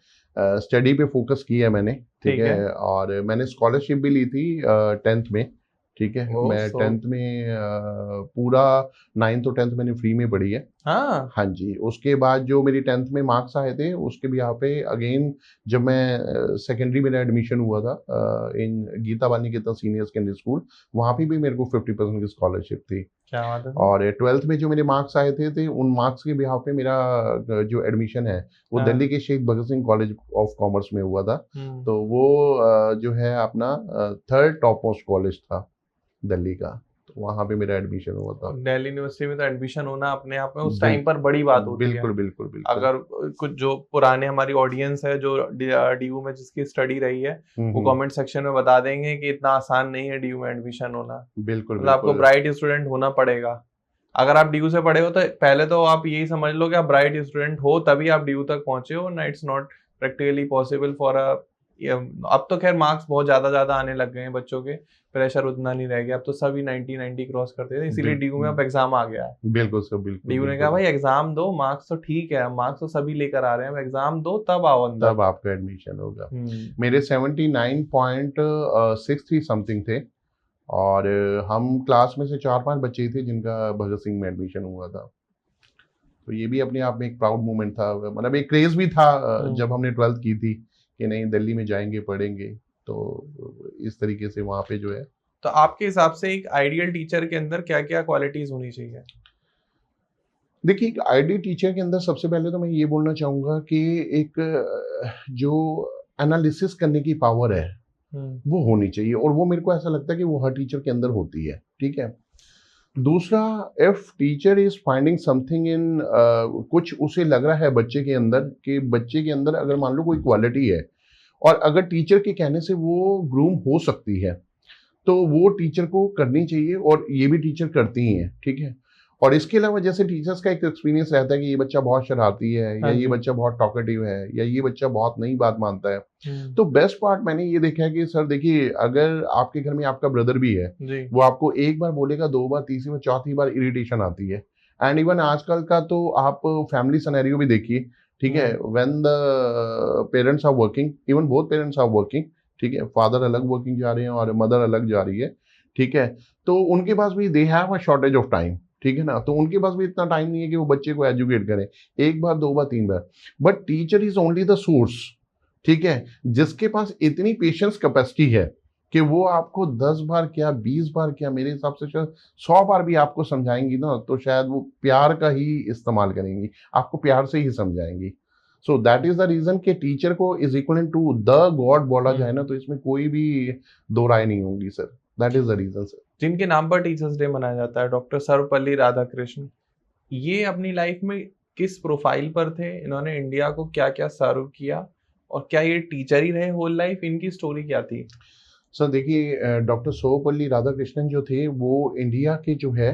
स्टडी पे फोकस किया मैंने, ठीक ठीक है। है? और मैंने स्कॉलरशिप भी ली थी 10th में, ठीक है? ओ मैं सो 10th में पूरा 9th और 10th मैंने फ्री में पढ़ी है। हाँ। हाँ जी, उसके बाद जो मेरी 10th में मार्क्स आए थे, उसके भी यहाँ पे अगेन जब मैं सेकेंडरी मेरा एडमिशन हुआ था इन Gita Balniketan senior secondary school, वहाँ पे भी मेरे को 50% की स्कॉलरशिप थी। क्या बात है। और 12th में जो मेरे मार्क्स आए थे उन मार्क्स के बिहाफ पे मेरा जो एडमिशन है वो हाँ। दिल्ली के शेख भगत सिंह कॉलेज ऑफ कॉमर्स में हुआ था। तो वो जो है अपना 3rd टॉप मोस्ट कॉलेज था दिल्ली का, तो वहाँ पे मेरा एडमिशन हुआ था। दिल्ली यूनिवर्सिटी में तो एडमिशन होना अपने आप में उस बिल, टाइम पर बड़ी बात होती है। बिल्कुल बिल्कुल बिल्कुल। अगर कुछ जो पुराने हमारी ऑडियंस है जो डीयू में जिसकी स्टडी रही है, वो कमेंट सेक्शन में बता देंगे कि इतना आसान नहीं है डीयू में एडमिशन होना। बिल्कुल मतलब आपको ब्राइट स्टूडेंट होना पड़ेगा। अगर आप डीयू से पढ़े हो तो पहले तो आप यही समझ लो कि आप ब्राइट स्टूडेंट हो, तभी आप डीयू तक पहुंचे हो। ना it's not practically possible for a. अब तो खैर मार्क्स बहुत ज्यादा आने लग गए हैं बच्चों के, प्रेशर उतना नहीं रह गया। अब तो सभी 90 क्रॉस करते थे, इसीलिए डीयू में अब एग्जाम आ गया है। बिल्कुल सर, बिल्कुल। डीयू ने कहा भाई एग्जाम दो, मार्क्स तो ठीक है, मार्क्स तो सभी लेकर आ रहे हैं, एग्जाम दो तब आओ अंदर, तब आपका एडमिशन होगा। मेरे 79.63 समथिंग थे, और हम क्लास में से 4-5 बच्चे ही थे जिनका भगत सिंह में एडमिशन हुआ था। तो ये भी अपने आप में एक प्राउड मोमेंट था, मतलब एक क्रेज भी था जब हमने 12th की थी कि नहीं दिल्ली में जाएंगे पढ़ेंगे। तो इस तरीके से वहाँ पे जो है। तो आपके हिसाब से एक आइडियल टीचर के अंदर क्या क्या क्वालिटीज होनी चाहिए? देखिए एक आइडियल टीचर के अंदर सबसे पहले तो मैं ये बोलना चाहूँगा कि एक जो एनालिसिस करने की पावर है वो होनी चाहिए, और वो मेरे को ऐसा लगता है कि वो हर टीचर के अंदर होती है, ठीक है? दूसरा, if teacher is finding something in कुछ उसे लग रहा है बच्चे के अंदर, कि बच्चे के अंदर अगर मान लो कोई क्वालिटी है और अगर टीचर के कहने से वो ग्रूम हो सकती है, तो वो टीचर को करनी चाहिए, और ये भी टीचर करती ही हैं, ठीक है? और इसके अलावा जैसे टीचर्स का एक एक्सपीरियंस रहता है कि ये बच्चा बहुत शरारती है, या ये बच्चा बहुत टॉकेटिव है, या ये बच्चा बहुत नई बात मानता है। तो बेस्ट पार्ट मैंने ये देखा है कि सर देखिए, अगर आपके घर में आपका ब्रदर भी है, वो आपको एक बार बोलेगा, 2 बार, तीसरी बार, चौथी बार इरिटेशन आती है। एंड इवन आजकल का तो आप फैमिली सिनेरियो भी देखिए, ठीक है? When the parents are working, even both parents are working, ठीक है? फादर अलग वर्किंग जा रहे हैं और मदर अलग जा रही है, ठीक है? तो उनके पास भी they have a shortage of time, ठीक है ना? तो उनके पास भी इतना टाइम नहीं है कि वो बच्चे को एजुकेट करें 1 बार, 2 बार, 3 बार। But teacher is only the source, ठीक है? जिसके पास इतनी पेशेंस कैपेसिटी है कि वो आपको 10 बार क्या 20 बार क्या, मेरे हिसाब से शायद 100 बार भी आपको समझाएंगी ना, तो शायद वो प्यार का ही इस्तेमाल करेंगी, आपको प्यार से ही समझाएंगी। So that is the reason कि टीचर को is equal to the god बोला जाए ना, तो इसमें कोई भी दो राय नहीं होंगी sir. That is the reason sir. जिनके नाम पर टीचर्स डे मनाया जाता है, डॉक्टर सर्वपल्ली राधाकृष्णन, ये अपनी लाइफ में किस प्रोफाइल पर थे, इन्होंने इंडिया को क्या क्या सर्व किया, और क्या ये टीचर ही रहे होल लाइफ, इनकी स्टोरी क्या थी? सर देखिए, डॉक्टर सर्वपल्ली राधाकृष्णन जो थे वो इंडिया के जो है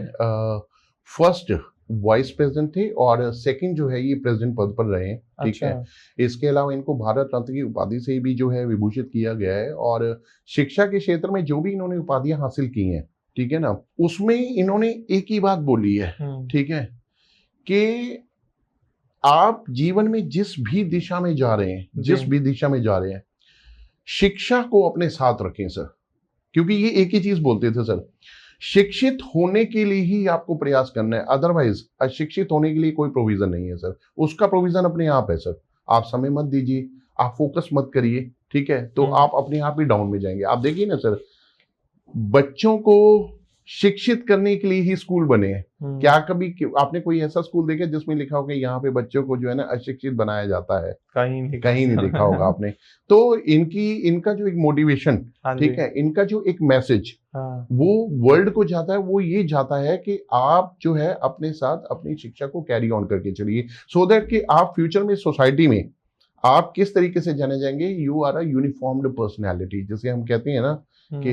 फर्स्ट वाइस प्रेसिडेंट थे, और सेकंड जो है ये प्रेसिडेंट पद पर रहे हैं। ठीक अच्छा। है। इसके अलावा इनको भारत रत्न की उपाधि से भी जो है विभूषित किया गया है, और शिक्षा के क्षेत्र में जो भी इन्होंने उपाधियां हासिल की हैं, ठीक है ना, उसमें इन्होंने एक ही बात बोली है, ठीक है, कि आप जीवन में जिस भी दिशा में जा रहे हैं, जिस भी दिशा में जा रहे हैं, शिक्षा को अपने साथ रखें सर। क्योंकि ये एक ही चीज बोलते थे सर, शिक्षित होने के लिए ही आपको प्रयास करना है, अदरवाइज अशिक्षित होने के लिए कोई प्रोविजन नहीं है सर। उसका प्रोविजन अपने आप है सर। आप समय मत दीजिए, आप फोकस मत करिए, ठीक है, तो आप अपने आप ही डाउन में जाएंगे। आप देखिए ना सर, बच्चों को शिक्षित करने के लिए ही स्कूल बने हैं। क्या कभी आपने कोई ऐसा स्कूल देखा जिसमें लिखा हो कि यहाँ पे बच्चों को जो है ना अशिक्षित बनाया जाता है? कहीं नहीं देखा होगा आपने। तो इनका जो एक मोटिवेशन, ठीक है, इनका जो एक मैसेज वो वर्ल्ड को जाता है, वो ये जाता है कि आप जो है अपने साथ अपनी शिक्षा को कैरी ऑन करके चलिए, सो दैट कि आप फ्यूचर में सोसाइटी में आप किस तरीके से जाने जाएंगे। You are a uniformed personality, जैसे हम कहते हैं ना कि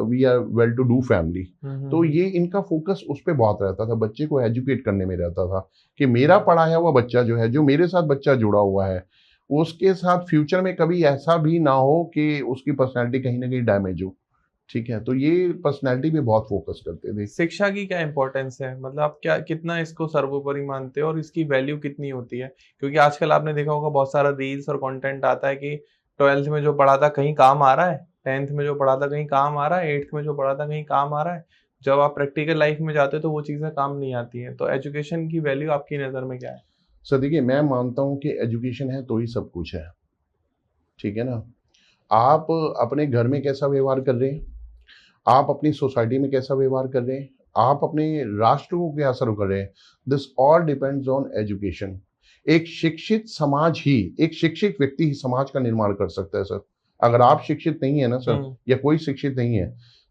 we are well to do family. तो ये इनका फोकस उस पर बहुत रहता था, बच्चे को एजुकेट करने में रहता था कि मेरा पढ़ाया हुआ बच्चा जो है, जो मेरे साथ बच्चा जुड़ा हुआ है, उसके साथ फ्यूचर में कभी ऐसा भी ना हो कि उसकी पर्सनैलिटी कहीं ना कहीं डैमेज हो। ठीक है, तो ये पर्सनैलिटी पे बहुत फोकस करते थे। शिक्षा की क्या इंपॉर्टेंस है, मतलब आप क्या कितना इसको सर्वोपरि मानते हो, और इसकी वैल्यू कितनी होती है? क्योंकि आजकल आपने देखा होगा बहुत सारा रील्स और कंटेंट आता है कि 12th में जो पढ़ा था कहीं काम आ रहा है, 10th में जो पढ़ा था कहीं काम आ रहा है, 8th में जो पढ़ा था कहीं काम आ रहा है। जब आप प्रैक्टिकल लाइफ में जाते हो तो वो चीज़ें काम नहीं आती हैं। तो एजुकेशन की वैल्यू आपकी नज़र में क्या है? सर देखिए, मैं मानता हूँ कि एजुकेशन है तो ही सब कुछ है, ठीक है ना। आप अपने घर में कैसा व्यवहार कर रहे हैं, आप अपनी सोसाइटी में कैसा व्यवहार कर रहे हैं, आप अपने राष्ट्र को क्या सर्व कर रहे हैं, this all depends on education. एक शिक्षित समाज ही, एक शिक्षित व्यक्ति ही समाज का निर्माण कर सकता है सर। अगर आप शिक्षित नहीं है ना सर, या कोई शिक्षित नहीं है,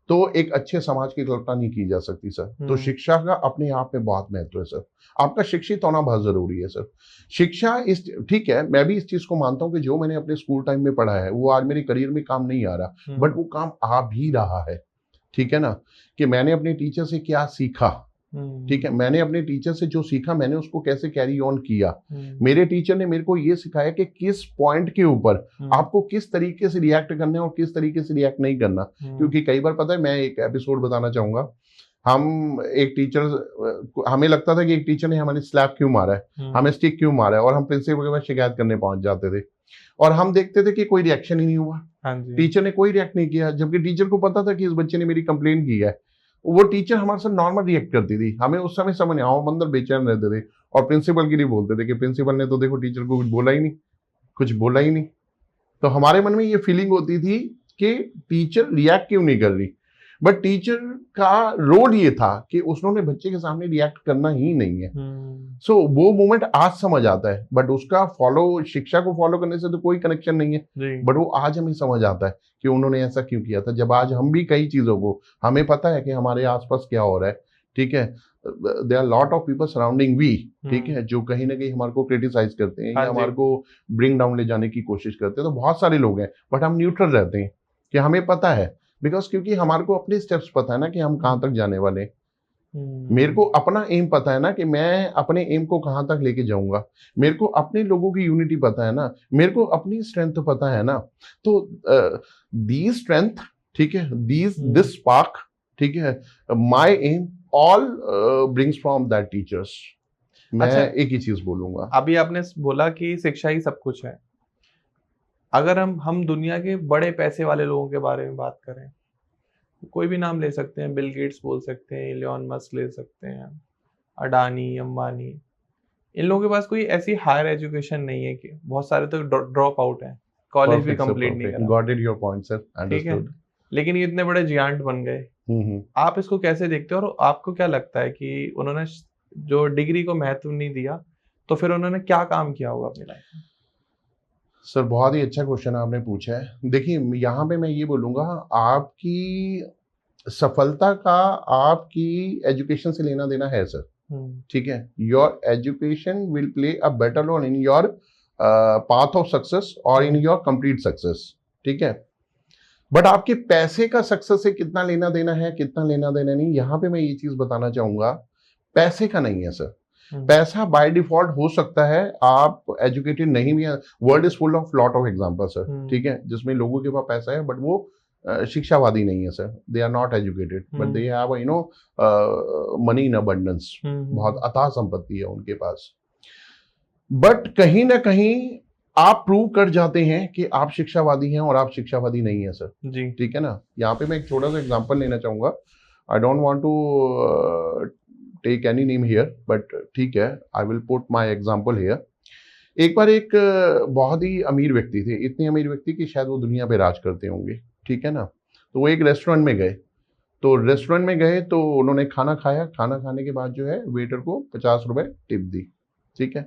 तो एक अच्छे समाज की कल्पना नहीं की जा सकती सर। तो शिक्षा का अपने आप में बहुत महत्व है सर। आपका शिक्षित होना बहुत जरूरी है सर। शिक्षा इस, ठीक है, मैं भी इस चीज को मानता हूँ कि जो मैंने अपने स्कूल टाइम में पढ़ा है वो आज मेरे करियर में काम नहीं आ रहा, बट वो काम आ भी रहा है, ठीक है ना, कि मैंने अपने टीचर से क्या सीखा, ठीक है, मैंने अपने टीचर से जो सीखा मैंने उसको कैसे कैरी ऑन किया। मेरे टीचर ने मेरे को ये सिखाया कि किस पॉइंट के ऊपर आपको किस तरीके से रिएक्ट करना है और किस तरीके से रिएक्ट नहीं करना। क्योंकि कई बार पता है, मैं एक एपिसोड बताना चाहूंगा, हम एक टीचर, हमें लगता था कि एक टीचर ने हमारे स्लैप क्यों मारा है, हमें स्टिक क्यों मारा है, और हम प्रिंसिपल के पास शिकायत करने पहुंच जाते थे, और हम देखते थे कि कोई रिएक्शन ही नहीं हुआ। टीचर ने कोई रिएक्ट नहीं किया, जबकि टीचर को पता था कि इस बच्चे ने मेरी कंप्लेन की है। वो टीचर हमारे साथ नॉर्मल रिएक्ट करती थी, हमें उस समय समझ नहीं, हम अंदर बेचैन रहते थे, और प्रिंसिपल के लिए बोलते थे कि प्रिंसिपल ने तो देखो टीचर को कुछ बोला ही नहीं, कुछ बोला ही नहीं। तो हमारे मन में ये फीलिंग होती थी कि टीचर रिएक्ट क्यों नहीं कर रही, बट टीचर का रोल ये था कि उन्होंने बच्चे के सामने रिएक्ट करना ही नहीं है। सो वो मोमेंट आज समझ आता है, बट उसका शिक्षा को फॉलो करने से तो कोई कनेक्शन नहीं है, बट वो आज हमें समझ आता है कि उन्होंने ऐसा क्यों किया था। जब आज हम भी कई चीजों को, हमें पता है कि हमारे आसपास क्या हो रहा है, ठीक है, there are lot of people surrounding we, ठीक है, जो कहीं ना कहीं हमारे को क्रिटिसाइज करते हैं या हमारे को ब्रिंग डाउन ले जाने की कोशिश करते हैं। तो बहुत सारे लोग हैं, बट हम न्यूट्रल रहते हैं कि हमें पता है, बिकॉज क्योंकि हमारे को अपने स्टेप्स पता है ना कि हम कहाँ तक जाने वाले। मेरे को अपना एम पता है ना कि मैं अपने एम को कहाँ तक लेके जाऊंगा, मेरे को अपने लोगों की यूनिटी पता है ना, मेरे को अपनी स्ट्रेंथ पता है ना। तो दी स्ट्रेंथ, ठीक है, दिस स्पार्क, ठीक है, my am all brings from that teachers. मैं एक ही चीज बोलूंगा, अभी आपने बोला कि शिक्षा ही सब कुछ है। अगर हम दुनिया के बड़े पैसे वाले लोगों के बारे में बात करें, कोई भी नाम ले सकते हैं, बिल गेट्स बोल सकते हैं, इलॉन मस्क ले सकते हैं, अडानी, अंबानी, इन लोगों के पास कोई ऐसी हायर एजुकेशन नहीं है, कि बहुत सारे तो ड्रॉप आउट हैं, कॉलेज भी कंप्लीट नहीं करा। Got it your point sir, ठीक है, लेकिन ये इतने बड़े जियांट बन गए। आप इसको कैसे देखते हो और आपको क्या लगता है कि उन्होंने जो डिग्री को महत्व नहीं दिया तो फिर उन्होंने क्या काम किया होगा अपनी लाइफ में? सर बहुत ही अच्छा क्वेश्चन आपने पूछा है। देखिए यहाँ पे मैं ये बोलूँगा, आपकी सफलता का आपकी एजुकेशन से लेना देना है सर। ठीक है, your education will play a better role in your path of success और इन योर कंप्लीट सक्सेस। ठीक है, बट आपके पैसे का सक्सेस से कितना लेना देना है, कितना लेना देना नहीं, यहाँ पे मैं ये चीज बताना चाहूंगा, पैसे का नहीं है सर। पैसा बाय डिफॉल्ट हो सकता है, आप एजुकेटेड नहीं भी है। World is full of lot of example sir. ठीक है, जिसमें लोगों के पास पैसा है बट वो शिक्षावादी नहीं है sir. They are not educated but they have money in abundance. बहुत अथाह संपत्ति है उनके पास, बट कहीं ना कहीं आप प्रूव कर जाते हैं कि आप शिक्षावादी हैं और आप शिक्षावादी नहीं है सर जी। ठीक है ना, यहाँ पे मैं एक छोटा सा एग्जांपल लेना चाहूंगा। I don't want to take any name here but ठीक है, I will put my example here. एक बार एक बहुत ही अमीर व्यक्ति थे, इतने अमीर व्यक्ति कि शायद वो दुनिया पे राज करते होंगे। ठीक है ना, तो वो एक रेस्टोरेंट में गए। तो रेस्टोरेंट में गए तो उन्होंने खाना खाया, खाना खाने के बाद जो है वेटर को 50 रुपए टिप दी। ठीक है,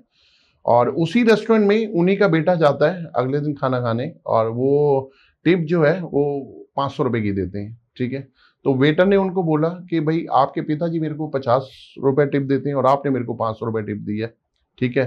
और उसी रेस्टोरेंट में उन्हीं का बेटा जाता है अगले दिन खाना खाने, और वो टिप जो है वो 500 रुपए की देते हैं। ठीक है, तो वेटर ने उनको बोला कि भाई आपके पिताजी मेरे को 50 रुपए टिप देते हैं और आपने मेरे को 500 रुपए टिप दी है। ठीक है,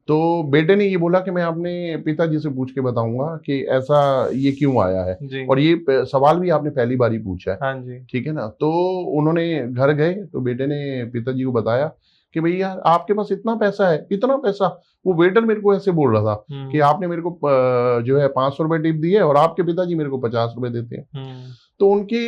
तो बेटे ने ये बोला कि मैं अपने पिताजी से पूछ के बताऊंगा कि ऐसा ये क्यों आया है, और ये सवाल भी आपने पहली बार ही पूछा है। हाँ जी। ठीक है ना, तो उन्होंने घर गए तो बेटे ने पिताजी को बताया कि भैया आपके पास इतना पैसा है, इतना पैसा। वो वेटर मेरे को ऐसे बोल रहा था कि आपने मेरे को जो है 500 रुपए टिप दी है और आपके पिताजी मेरे को 50 रुपए देते हैं। तो उनके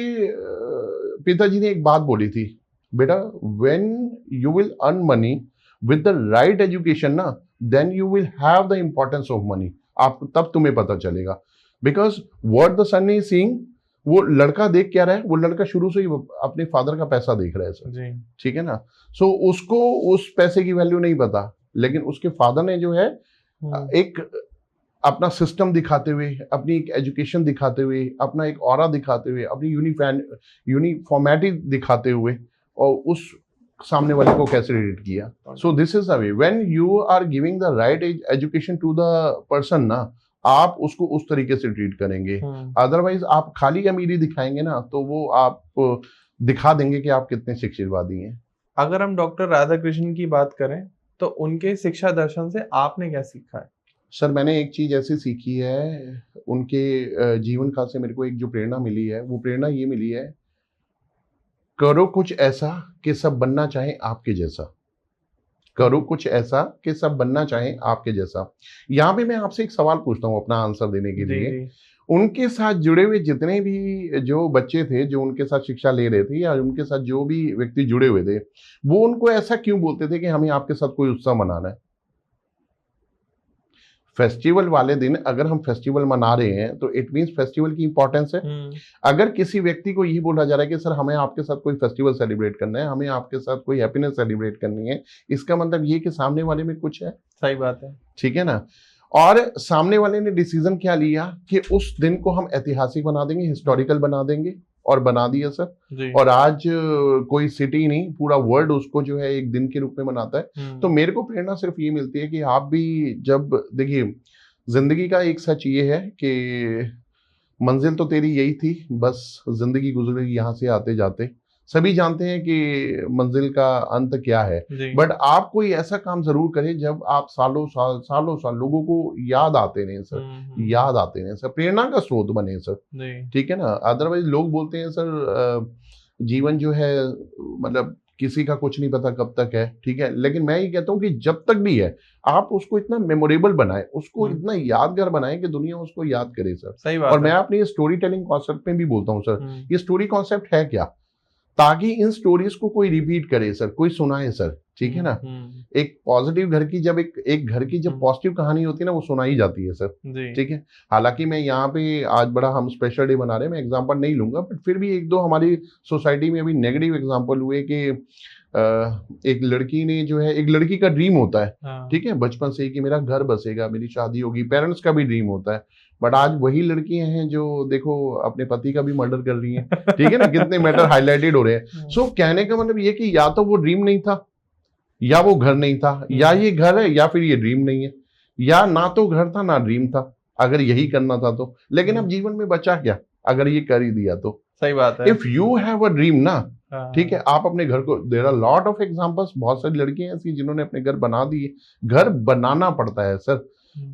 पिताजी ने एक बात बोली थी, बेटा when you will earn money with the right education ना, then you will have the importance of money. आप तब तुम्हें पता चलेगा, because what the son is seeing, वो लड़का देख क्या रहा है, वो लड़का शुरू से ही अपने फादर का पैसा देख रहा है सर। ठीक है ना, सो उसको उस पैसे की वैल्यू नहीं पता, लेकिन उसके फादर ने जो है एक अपना सिस्टम दिखाते हुए, अपनी एक एजुकेशन दिखाते हुए, अपना एक ऑरा दिखाते हुए, अपनी यूनिफॉर्मेटी दिखाते हुए, और उस सामने वाले को कैसे रेट किया। So this is the way, when you are giving the right education to the person ना, आप उसको उस तरीके से ट्रीट करेंगे। अदरवाइज आप खाली अमीरी दिखाएंगे ना, तो वो आप दिखा देंगे कि आप कितने शिक्षितवादी हैं। अगर हम डॉक्टर राधाकृष्णन की बात करें तो उनके शिक्षा दर्शन से आपने क्या सीखा है? सर मैंने एक चीज ऐसी सीखी है, उनके जीवन काल से मेरे को एक जो प्रेरणा मिली है, वो प्रेरणा ये मिली है, करो कुछ ऐसा कि सब बनना चाहे आपके जैसा। करो कुछ ऐसा कि सब बनना चाहे आपके जैसा। यहाँ पे मैं आपसे एक सवाल पूछता हूँ अपना आंसर देने के लिए। उनके साथ जुड़े हुए जितने भी जो बच्चे थे, जो उनके साथ शिक्षा ले रहे थे, या उनके साथ जो भी व्यक्ति जुड़े हुए थे, वो उनको ऐसा क्यों बोलते थे कि हमें आपके साथ कोई उत्सव मनाना है? फेस्टिवल वाले दिन अगर हम फेस्टिवल मना रहे हैं तो इट मींस फेस्टिवल की इंपॉर्टेंस है। अगर किसी व्यक्ति को ये बोला जा रहा है कि सर हमें आपके साथ कोई फेस्टिवल सेलिब्रेट करना है, हमें आपके साथ कोई हैप्पीनेस सेलिब्रेट करनी है, इसका मतलब ये कि सामने वाले में कुछ है। सही बात है। ठीक है ना, और सामने वाले ने डिसीजन क्या लिया कि उस दिन को हम ऐतिहासिक बना देंगे, हिस्टोरिकल बना देंगे, और बना दिया सर। और आज कोई सिटी नहीं, पूरा वर्ल्ड उसको जो है एक दिन के रूप में मनाता है। तो मेरे को प्रेरणा सिर्फ ये मिलती है कि आप भी जब देखिए, जिंदगी का एक सच ये है कि मंजिल तो तेरी यही थी, बस जिंदगी गुजरेगी यहाँ से आते जाते। सभी जानते हैं कि मंजिल का अंत क्या है, बट आप कोई ऐसा काम जरूर करें जब आप सालों साल लोगों को याद आते रहे सर, याद आते रहे सर, प्रेरणा का स्रोत बने सर। ठीक है ना, अदरवाइज लोग बोलते हैं सर जीवन जो है मतलब किसी का कुछ नहीं पता कब तक है। ठीक है, लेकिन मैं ये कहता हूँ कि जब तक भी है आप उसको इतना मेमोरेबल बनाए, उसको इतना यादगार बनाए कि दुनिया उसको याद करे सर। सही बात और मैं अपनी ये स्टोरी टेलिंग कॉन्सेप्ट में भी बोलता हूँ सर, ये स्टोरी कॉन्सेप्ट है क्या, ताकि इन स्टोरीज को कोई रिपीट करे सर, कोई सुनाए सर। ठीक है ना, एक पॉजिटिव घर की जब एक घर की जब पॉजिटिव कहानी होती है ना, वो सुनाई जाती है सर। ठीक है, हालांकि मैं यहाँ पे आज बड़ा हम स्पेशल डे बना रहे हैं, मैं एग्जांपल नहीं लूंगा, बट फिर भी एक दो हमारी सोसाइटी में अभी नेगेटिव एग्जांपल हुए कि एक लड़की ने जो है, एक लड़की का ड्रीम होता है, ठीक है, बचपन से ही कि मेरा घर बसेगा, मेरी शादी होगी, पेरेंट्स का भी ड्रीम होता है, बट आज वही लड़कियां हैं जो देखो अपने पति का भी मर्डर कर रही हैं, ठीक है ना, कितने मैटर हाईलाइटेड हो रहे हैं। सो कहने का मतलब ये कि या तो वो ड्रीम नहीं था, या वो घर नहीं था, या ये घर है, या फिर ये ड्रीम नहीं है, या ना तो घर था ना ड्रीम था, अगर यही करना था तो। लेकिन अब जीवन में बचा क्या अगर ये कर ही दिया तो। सही बात है। If you have a dream ना, ठीक है, आप अपने घर को, there are lot of examples, बहुत सारी लड़कियां ऐसी जिन्होंने अपने घर बना दिए। घर बनाना पड़ता है सर।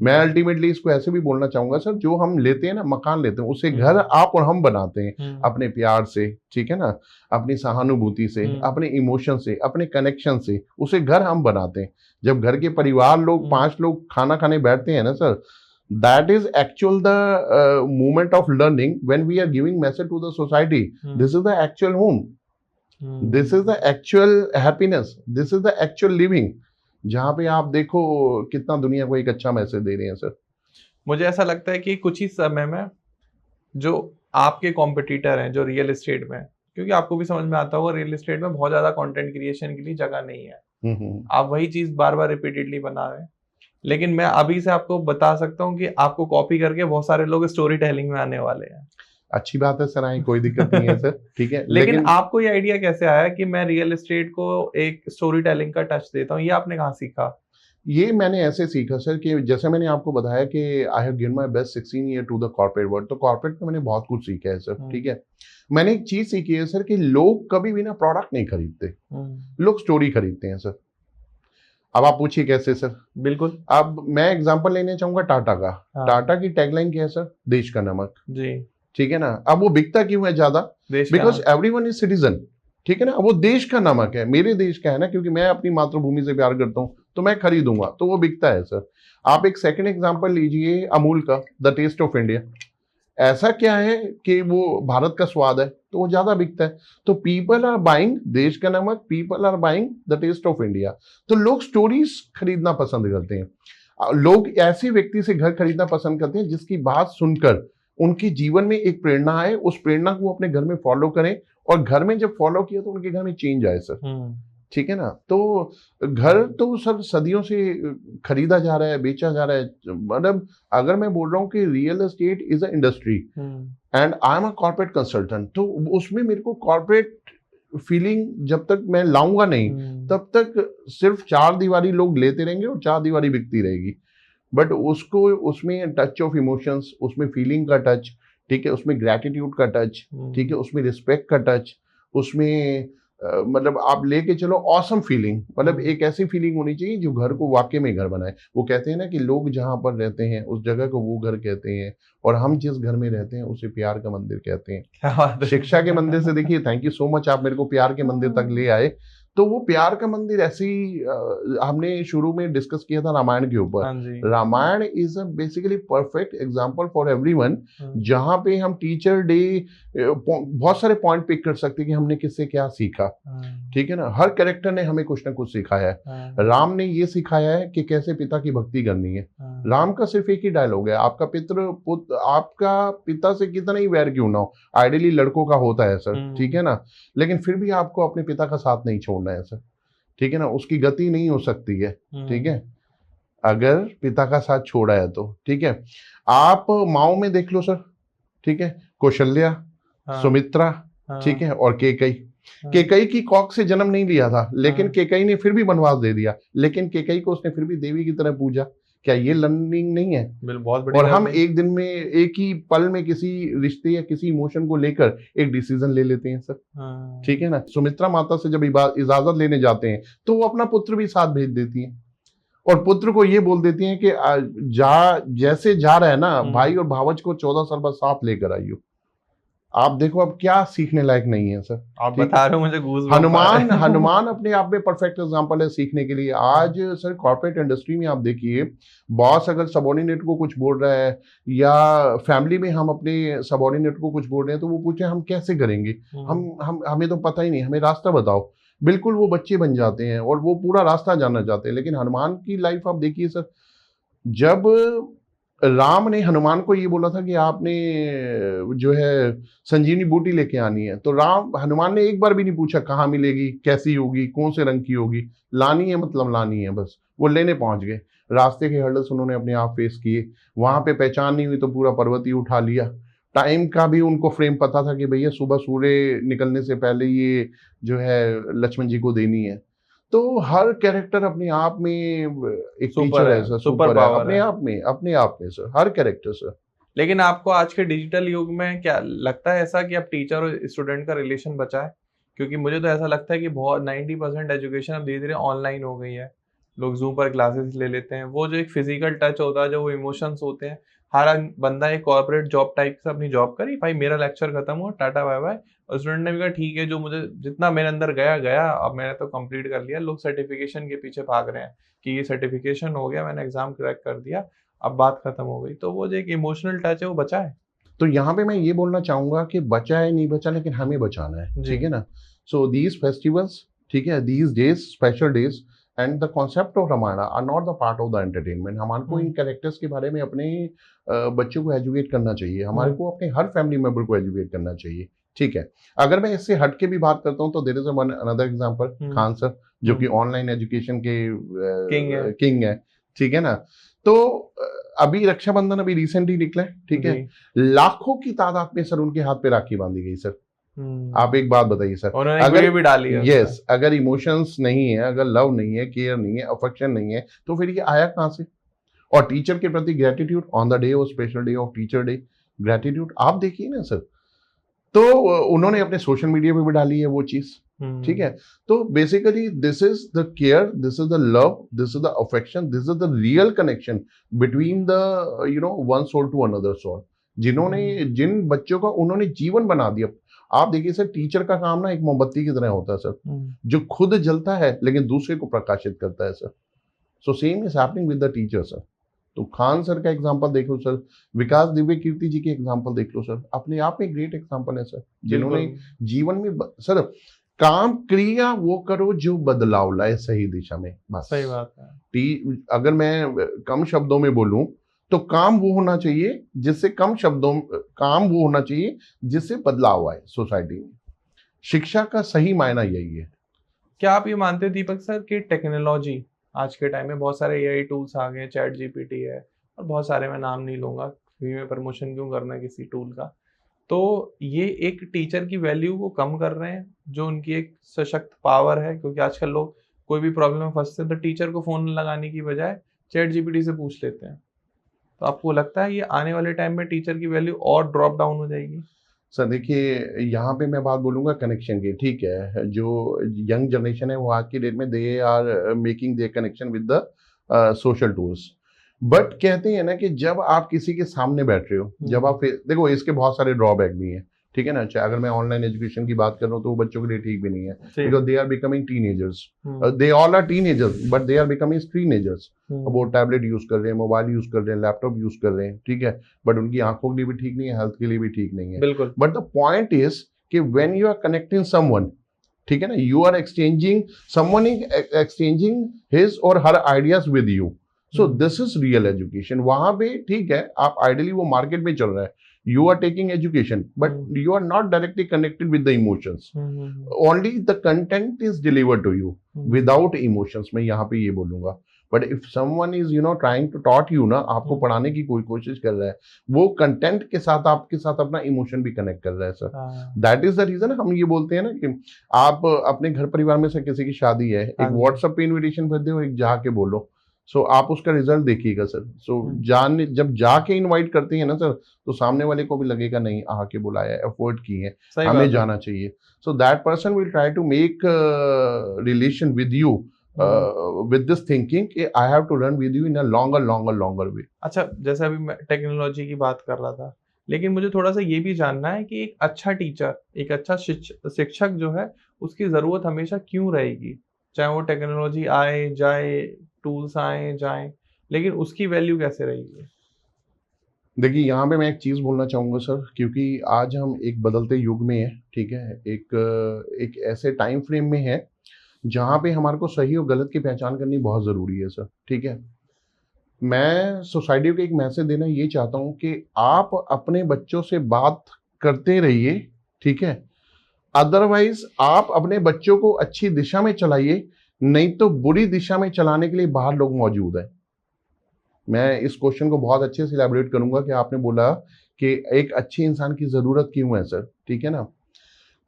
मैं अल्टीमेटली इसको ऐसे भी बोलना चाहूंगा सर, जो हम लेते हैं ना, मकान लेते हैं, उसे घर आप और हम बनाते हैं अपने प्यार से, ठीक है ना, अपनी सहानुभूति से, अपने इमोशन से, अपने कनेक्शन से, उसे घर हम बनाते हैं। जब घर के परिवार लोग 5 लोग खाना खाने बैठते हैं ना sir, that is actual the moment of learning when we are giving message to the society. This is the actual home. This is the actual happiness. This is the actual living. जहाँ पे आप देखो कितना दुनिया को एक अच्छा message दे रहे हैं सर। मुझे ऐसा लगता है कि कुछ ही समय में जो आपके कॉम्पिटिटर हैं जो रियल एस्टेट में, क्योंकि आपको भी समझ में आता होगा रियल एस्टेट में बहुत ज्यादा कंटेंट क्रिएशन के लिए जगह नहीं है, आप वही चीज बार बार रिपीटेडली बना रहे हैं। लेकिन मैं अभी से आपको बता सकता हूँ कि आपको कॉपी करके बहुत सारे लोग स्टोरी टेलिंग में आने वाले हैं। अच्छी बात है सर, आई कोई दिक्कत नहीं है सर, ठीक है। लेकिन आपको ये आइडिया कैसे आया कि मैं रियल एस्टेट को एक स्टोरी टेलिंग का टच देता हूँ, ये आपने कहाँ सीखा? ये मैंने ऐसे सीखा सर कि जैसे मैंने आपको बताया कि I have given my best 16 year to the corporate world, तो कॉर्पोरेट में मैंने बहुत कुछ सीखा है सर, ठीक है। मैंने एक चीज सीखी है सर कि लोग कभी भी ना प्रोडक्ट नहीं खरीदते, लोग स्टोरी खरीदते हैं सर। अब आप पूछिए कैसे सर? बिल्कुल। अब मैं एग्जांपल लेने चाहूंगा टाटा का। टाटा की टैगलाइन क्या है सर? देश का नमक जी, ठीक है ना। अब वो बिकता क्यों है ज्यादा? बिकॉज एवरीवन इज सिटीजन, ठीक है ना। वो देश का नमक है, मेरे देश का है ना, क्योंकि मैं अपनी मातृभूमि से प्यार करता हूं तो मैं खरीदूंगा, तो वो बिकता है सर। आप एक सेकंड एग्जांपल लीजिए अमूल का, द टेस्ट ऑफ इंडिया। ऐसा क्या है कि वो भारत का स्वाद है तो वो ज्यादा बिकता है। तो पीपल आर बाइंग देश का नमक, people are buying the taste of India. तो लोग स्टोरीज खरीदना पसंद करते हैं। लोग ऐसे व्यक्ति से घर खरीदना पसंद करते हैं जिसकी बात सुनकर उनके जीवन में एक प्रेरणा आए, उस प्रेरणा को वो अपने घर में फॉलो करें, और घर में जब फॉलो किया तो उनके घर में चेंज आए सर, ठीक है ना। तो घर तो सर सदियों से खरीदा जा रहा है, बेचा जा रहा है। मतलब अगर मैं बोल रहा हूँ कि real estate is a industry and I am a corporate consultant, तो उसमें मेरे को कॉर्पोरेट फीलिंग जब तक मैं लाऊंगा नहीं तब तक सिर्फ 4 दीवारी लोग लेते रहेंगे और 4 दीवारी बिकती रहेगी। बट उसको, उसमें टच ऑफ इमोशंस, उसमें फीलिंग का टच, ठीक है, उसमें ग्रैटिट्यूड का टच, ठीक है, उसमें रिस्पेक्ट का टच, उसमें मतलब आप लेके चलो ऑसम फीलिंग, मतलब एक ऐसी फीलिंग होनी चाहिए जो घर को वाकई में घर बनाए। वो कहते हैं ना कि लोग जहां पर रहते हैं उस जगह को वो घर कहते हैं, और हम जिस घर में रहते हैं उसे प्यार का मंदिर कहते हैं। शिक्षा के मंदिर से देखिए, थैंक यू सो मच, आप मेरे को प्यार के मंदिर तक ले आए। तो वो प्यार का मंदिर ऐसे ही हमने शुरू में डिस्कस किया था रामायण के ऊपर। Ramayana is a basically perfect example for everyone, जहां पे हम टीचर डे बहुत सारे पॉइंट पिक कर सकते हैं कि हमने किससे क्या सीखा, ठीक है ना। हर कैरेक्टर ने हमें कुछ ना कुछ सिखाया है। राम ने ये सिखाया है कि कैसे पिता की भक्ति करनी है। राम का सिर्फ एक ही डायलॉग है, आपका आपका पिता से कितना ही वैर क्यों ना हो, आइडियली लड़कों का होता है सर, ठीक है ना, लेकिन फिर भी आपको अपने पिता का साथ नहीं छोड़ना है सर, ठीक है ना। उसकी गति नहीं हो सकती है, ठीक है, अगर पिता का साथ छोड़ा है तो, ठीक है। आप माओ में देख लो सर, ठीक है, कौशल्या, सुमित्रा, ठीक है, और केकई। केकई की कॉक से जन्म नहीं लिया था, लेकिन केकई ने फिर भी वनवास दे दिया, लेकिन केकई को उसने फिर भी देवी की तरह पूजा। क्या ये लर्निंग नहीं है? बहुत बड़ी। और हम एक दिन में, एक ही पल में किसी रिश्ते या किसी इमोशन को लेकर एक डिसीजन ले लेते हैं सर, ठीक है ना। सुमित्रा माता से जब इजाजत लेने जाते हैं तो वो अपना पुत्र भी साथ भेज देती हैं, और पुत्र को ये बोल देती हैं कि जैसे जा रहा है ना भाई और भावज को 14 साल बाद साथ लेकर आइयो। आप देखो अब क्या सीखने लायक नहीं है सर। आप बता रहे हो मुझे हनुमान अपने आप में परफेक्ट एग्जांपल है सीखने के लिए। आज सर कॉर्पोरेट इंडस्ट्री में आप देखिए, बॉस अगर सबॉर्डिनेट को कुछ बोल रहा है, या फैमिली में हम अपने सबॉर्डिनेट को कुछ बोल रहे हैं, तो वो पूछे हम कैसे करेंगे, हमें तो पता ही नहीं, हमें रास्ता बताओ। बिल्कुल वो बच्चे बन जाते हैं और वो पूरा रास्ता जानना चाहते हैं। लेकिन हनुमान की लाइफ आप देखिए सर, जब राम ने हनुमान को ये बोला था कि आपने जो है संजीवनी बूटी लेके आनी है, तो हनुमान ने एक बार भी नहीं पूछा कहाँ मिलेगी, कैसी होगी, कौन से रंग की होगी, लानी है मतलब लानी है बस। वो लेने पहुंच गए, रास्ते के हर्डल्स उन्होंने अपने आप फेस किए, वहां पे पहचान नहीं हुई तो पूरा पर्वत ही उठा लिया। टाइम का भी उनको फ्रेम पता था कि भैया सुबह सूर्य निकलने से पहले ये जो है लक्ष्मण जी को देनी है। तो हर कैरेक्टर अपने आप में एक टीचर है सर, सुपर सुपर है पावर अपने है। आप में, अपने आप में सर, हर कैरेक्टर सर। लेकिन आपको आज के डिजिटल युग में क्या लगता है ऐसा कि अब टीचर और स्टूडेंट का रिलेशन बचा है? क्योंकि मुझे तो ऐसा लगता है कि बहुत 90% एजुकेशन अब धीरे-धीरे ऑनलाइन हो गई है। लोग ज़ूम पर क्लासेस ले लेते हैं। वो जो एक फिजिकल टच होता है, जो वो इमोशंस होते हैं, हर बंदा एक कॉर्पोरेट जॉब टाइप से अपनी जॉब करी, भाई मेरा लेक्चर खत्म हुआ, टाटा बाय-बाय। और स्टूडेंट ने भी कहा ठीक है, जो मुझे जितना मेरे अंदर गया, गया, अब मैंने तो कंप्लीट कर लिया। लोग सर्टिफिकेशन के पीछे भाग रहे हैं कि ये सर्टिफिकेशन हो गया, मैंने एग्ज़ाम क्रैक कर दिया, अब बात खत्म हो गई। तो वो जो एक इमोशनल टच है वो बचा है। तो यहाँ पे मैं ये बोलना चाहूंगा कि बचा है नहीं बचा, लेकिन हमें बचाना है, जी। ठीक है ना। सो दीज फेस्टिवल्स, ठीक है, these days, special days and the concept of Ramayana are not the part of the entertainment. हमारे को इन कैरेक्टर्स के बारे में अपने बच्चों को एजुकेट करना चाहिए, हमारे को अपने हर फैमिली मेंबर को एजुकेट करना चाहिए, ठीक है। अगर मैं इससे हट के भी बात करता हूँ तो there is one another example, Khan sir, जो कि ऑनलाइन एजुकेशन के किंग है, ठीक है ना। तो अभी रक्षाबंधन अभी रिसेंटली निकला है, ठीक है, लाखों की तादाद में सर उनके हाथ पे राखी बांधी गई सर। आप एक बात बताइए सर, उन्होंने एक वीडियो भी डाली है यस, अगर इमोशंस नहीं है, अगर लव नहीं है, केयर नहीं है, अफेक्शन नहीं है, तो फिर ये आया कहां से। और टीचर के प्रति gratitude on the day of special day of teacher day, gratitude आप देखिए ना सर। तो उन्होंने अपने सोशल मीडिया पे भी डाली है वो चीज, ठीक है। तो basically this is the care, this is the love, this is the affection, this is the real connection between the one soul to another soul. जिन्होंने, जिन बच्चों का उन्होंने जीवन बना दिया। आप देखिए सर, टीचर का काम ना एक मोमबत्ती की तरह होता है सर, जो खुद जलता है लेकिन दूसरे को प्रकाशित करता है sir. So same is happening with the teacher sir. तो खान सर का एग्जांपल देख लो सर, विकास दिव्य कीर्ति जी के एग्जांपल देख लो सर, अपने आप में ग्रेट एग्जांपल है सर, जिन्होंने जीवन में सर काम क्रिया वो करो जो बदलाव लाए सही दिशा में, बस सही बात है। अगर मैं कम शब्दों में बोलूं तो काम वो होना चाहिए जिससे काम वो होना चाहिए जिससे बदलाव आए सोसाइटी में। शिक्षा का सही मायना यही है। क्या आप ये मानते हो दीपक सर कि टेक्नोलॉजी आज के टाइम में बहुत सारे एआई टूल्स आ गए, चैट जीपीटी है और बहुत सारे, मैं नाम नहीं लूंगा, फ्री में प्रमोशन क्यों करना है किसी टूल का, तो ये एक टीचर की वैल्यू को कम कर रहे हैं, जो उनकी एक सशक्त पावर है। क्योंकि आजकल लोग कोई भी प्रॉब्लम में फंसते हैं तो टीचर को फोन लगाने की बजाय चैट जीपीटी से पूछ लेते हैं। तो आपको लगता है ये आने वाले टाइम में टीचर की वैल्यू और ड्रॉप डाउन हो जाएगी? सर देखिए, यहाँ पे मैं बात बोलूंगा कनेक्शन की, ठीक है। जो यंग जनरेशन है वो आज की डेट में they are making their connection with the social tools. But कहते हैं ना कि जब आप किसी के सामने बैठ रहे हो, जब आप देखो, इसके बहुत सारे ड्रॉबैक भी हैं, ठीक है ना। अगर मैं ऑनलाइन एजुकेशन की बात कर रहा हूँ तो वो बच्चों के लिए ठीक भी नहीं है, because they are becoming teenagers, they all are teenagers but they are becoming screenagers. अब वो टैबलेट यूज कर रहे हैं, मोबाइल यूज कर रहे हैं, लैपटॉप यूज कर रहे हैं, ठीक है, बट उनकी आंखों के लिए भी ठीक नहीं है, हेल्थ के लिए भी ठीक नहीं है, बिल्कुल। बट द पॉइंट इज कि when you are connecting someone, ठीक है ना, you are exchanging, someone is exchanging his or her ideas with you. So this is real education. वहां पे ठीक है, आप आइडियली वो मार्केट में चल रहा है, you are taking education but you are not directly connected with the emotions. Only the content is delivered to you without emotions. मैं यहाँ पे ये बोलूंगा, but if someone is trying to taught you ना, आपको पढ़ाने की कोई कोशिश कर रहा है, वो कंटेंट के साथ आपके साथ अपना इमोशन भी कनेक्ट कर रहा है sir. That is the reason हम ये बोलते हैं ना कि आप अपने घर परिवार में से किसी की शादी है, एक व्हाट्सएप पे इन्विटेशन भेज दो, एक जाके बोलो। सो आप उसका रिजल्ट देखिएगा सर। सो जब जाके इनवाइट करते हैं ना सर, तो सामने वाले को भी लगेगा नहीं, आके बुलाया, एफर्ट की है, हमें जाना चाहिए। So that person will try to make relation with you with this thinking कि I have to run with you in a longer way. अच्छा, जैसे अभी मैं टेक्नोलॉजी की बात कर रहा था, लेकिन मुझे थोड़ा सा ये भी जानना है कि एक अच्छा टीचर, एक अच्छा शिक्षक जो है, उसकी जरूरत हमेशा क्यों रहेगी? चाहे वो टेक्नोलॉजी आए जाए, टूल्स आए जाएं, लेकिन उसकी वैल्यू कैसे रहेगी? देखिए, यहाँ पे मैं एक चीज़ बोलना चाहूँगा सर, क्योंकि आज हम एक बदलते युग में हैं, ठीक है, एक ऐसे टाइम फ्रेम में है जहाँ पे हमारे को सही और गलत की पहचान करनी बहुत ज़रूरी है सर, ठीक है। मैं सोसाइटी को एक मैसेज देना ये चाहता हूँ कि आप अपने बच्चों से बात करते रहिए, ठीक है, अदरवाइज आप अपने बच्चों को अच्छी दिशा में चलाइए, नहीं तो बुरी दिशा में चलाने के लिए बाहर लोग मौजूद हैं। मैं इस क्वेश्चन को बहुत अच्छे से इलैबोरेट करूंगा कि आपने बोला कि एक अच्छे इंसान की जरूरत क्यों है सर, ठीक है ना।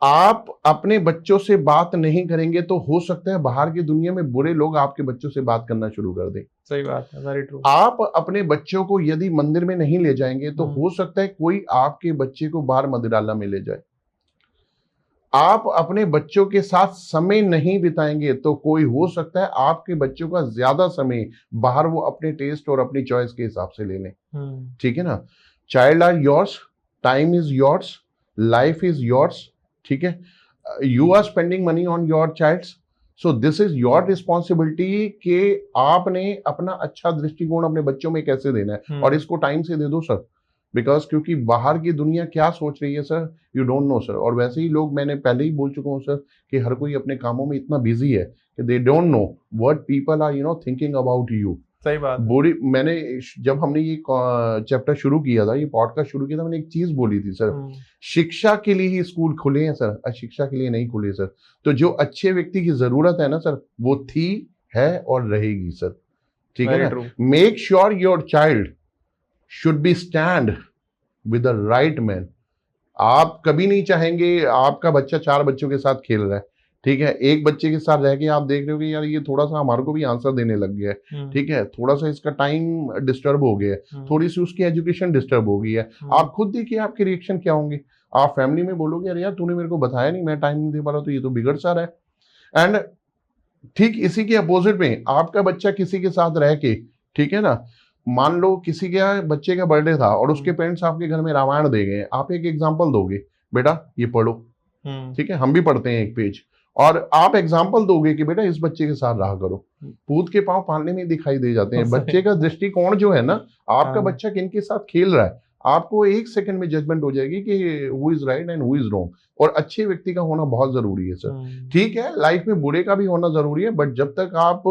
आप अपने बच्चों से बात नहीं करेंगे तो हो सकता है बाहर की दुनिया में बुरे लोग आपके बच्चों से बात करना शुरू कर दें। सही बात है, वेरी ट्रू। आप अपने बच्चों को यदि मंदिर में नहीं ले जाएंगे तो हम्म। हो सकता है कोई आपके बच्चे को बाहर मदिराला में ले जाए। आप अपने बच्चों के साथ समय नहीं बिताएंगे तो कोई हो सकता है आपके बच्चों का ज्यादा समय बाहर वो अपने टेस्ट और अपनी चॉइस के हिसाब से ले लें, ठीक है ना। Child are yours, time is yours, life is yours, ठीक है। You are spending money on your child, so this is your responsibility कि आपने अपना अच्छा दृष्टिकोण अपने बच्चों में कैसे देना है, और इसको टाइम से दे दो सर। बिकॉज क्योंकि बाहर की दुनिया क्या सोच रही है sir, you don't know sir. और वैसे ही लोग, मैंने पहले ही बोल चुका हूँ सर, कि हर कोई अपने कामों में इतना बिजी है कि they don't know what people are thinking about you. सही बात। बुरी, मैंने जब हमने ये चैप्टर शुरू किया था, ये पॉडकास्ट शुरू किया था, मैंने एक चीज बोली थी सर, शिक्षा के लिए ही स्कूल खुले हैं सर, अशिक्षा के लिए नहीं खुले सर। तो जो अच्छे व्यक्ति की जरूरत है ना सर, वो थी, है और रहेगी सर, ठीक है ना। Make sure your child should be stand with the right man. आप कभी नहीं चाहेंगे आपका बच्चा 4 बच्चों के साथ खेल रहा है, ठीक है, एक बच्चे के साथ रह के आप देख रहे हो कि यार ये थोड़ा सा हमारे को भी आंसर देने लग गया है, ठीक है, थोड़ा सा इसका टाइम डिस्टर्ब हो गया है, थोड़ी सी उसकी एजुकेशन डिस्टर्ब हो गई है। आप खुद देखिए आपके रिएक्शन क्या होंगे। आप फैमिली में बोलोगे अरे यार तूने मेरे को बताया नहीं, मैं टाइम नहीं दे पा रहा, तो ये तो बिगड़ सा रहा है। एंड ठीक इसी के अपोजिट में आपका बच्चा किसी के साथ रह के, ठीक है ना, मान लो किसी के बच्चे का बर्थडे था और उसके पेरेंट्स आपके घर में रामायण दे गए, आप एक एग्जाम्पल दोगे, बेटा ये पढ़ो, ठीक है, हम भी पढ़ते हैं एक पेज, और आप एग्जाम्पल दोगे कि बेटा इस बच्चे के साथ रहा करो। पूत के पांव पालने में दिखाई दे जाते हैं। बच्चे का दृष्टिकोण जो है ना, आपका बच्चा किनके साथ खेल रहा है, आपको एक सेकंड में जजमेंट हो जाएगी कि who is right and who is wrong. और अच्छे व्यक्ति का होना बहुत जरूरी है सर, ठीक है, लाइफ में बुरे का भी होना जरूरी है, बट जब तक आप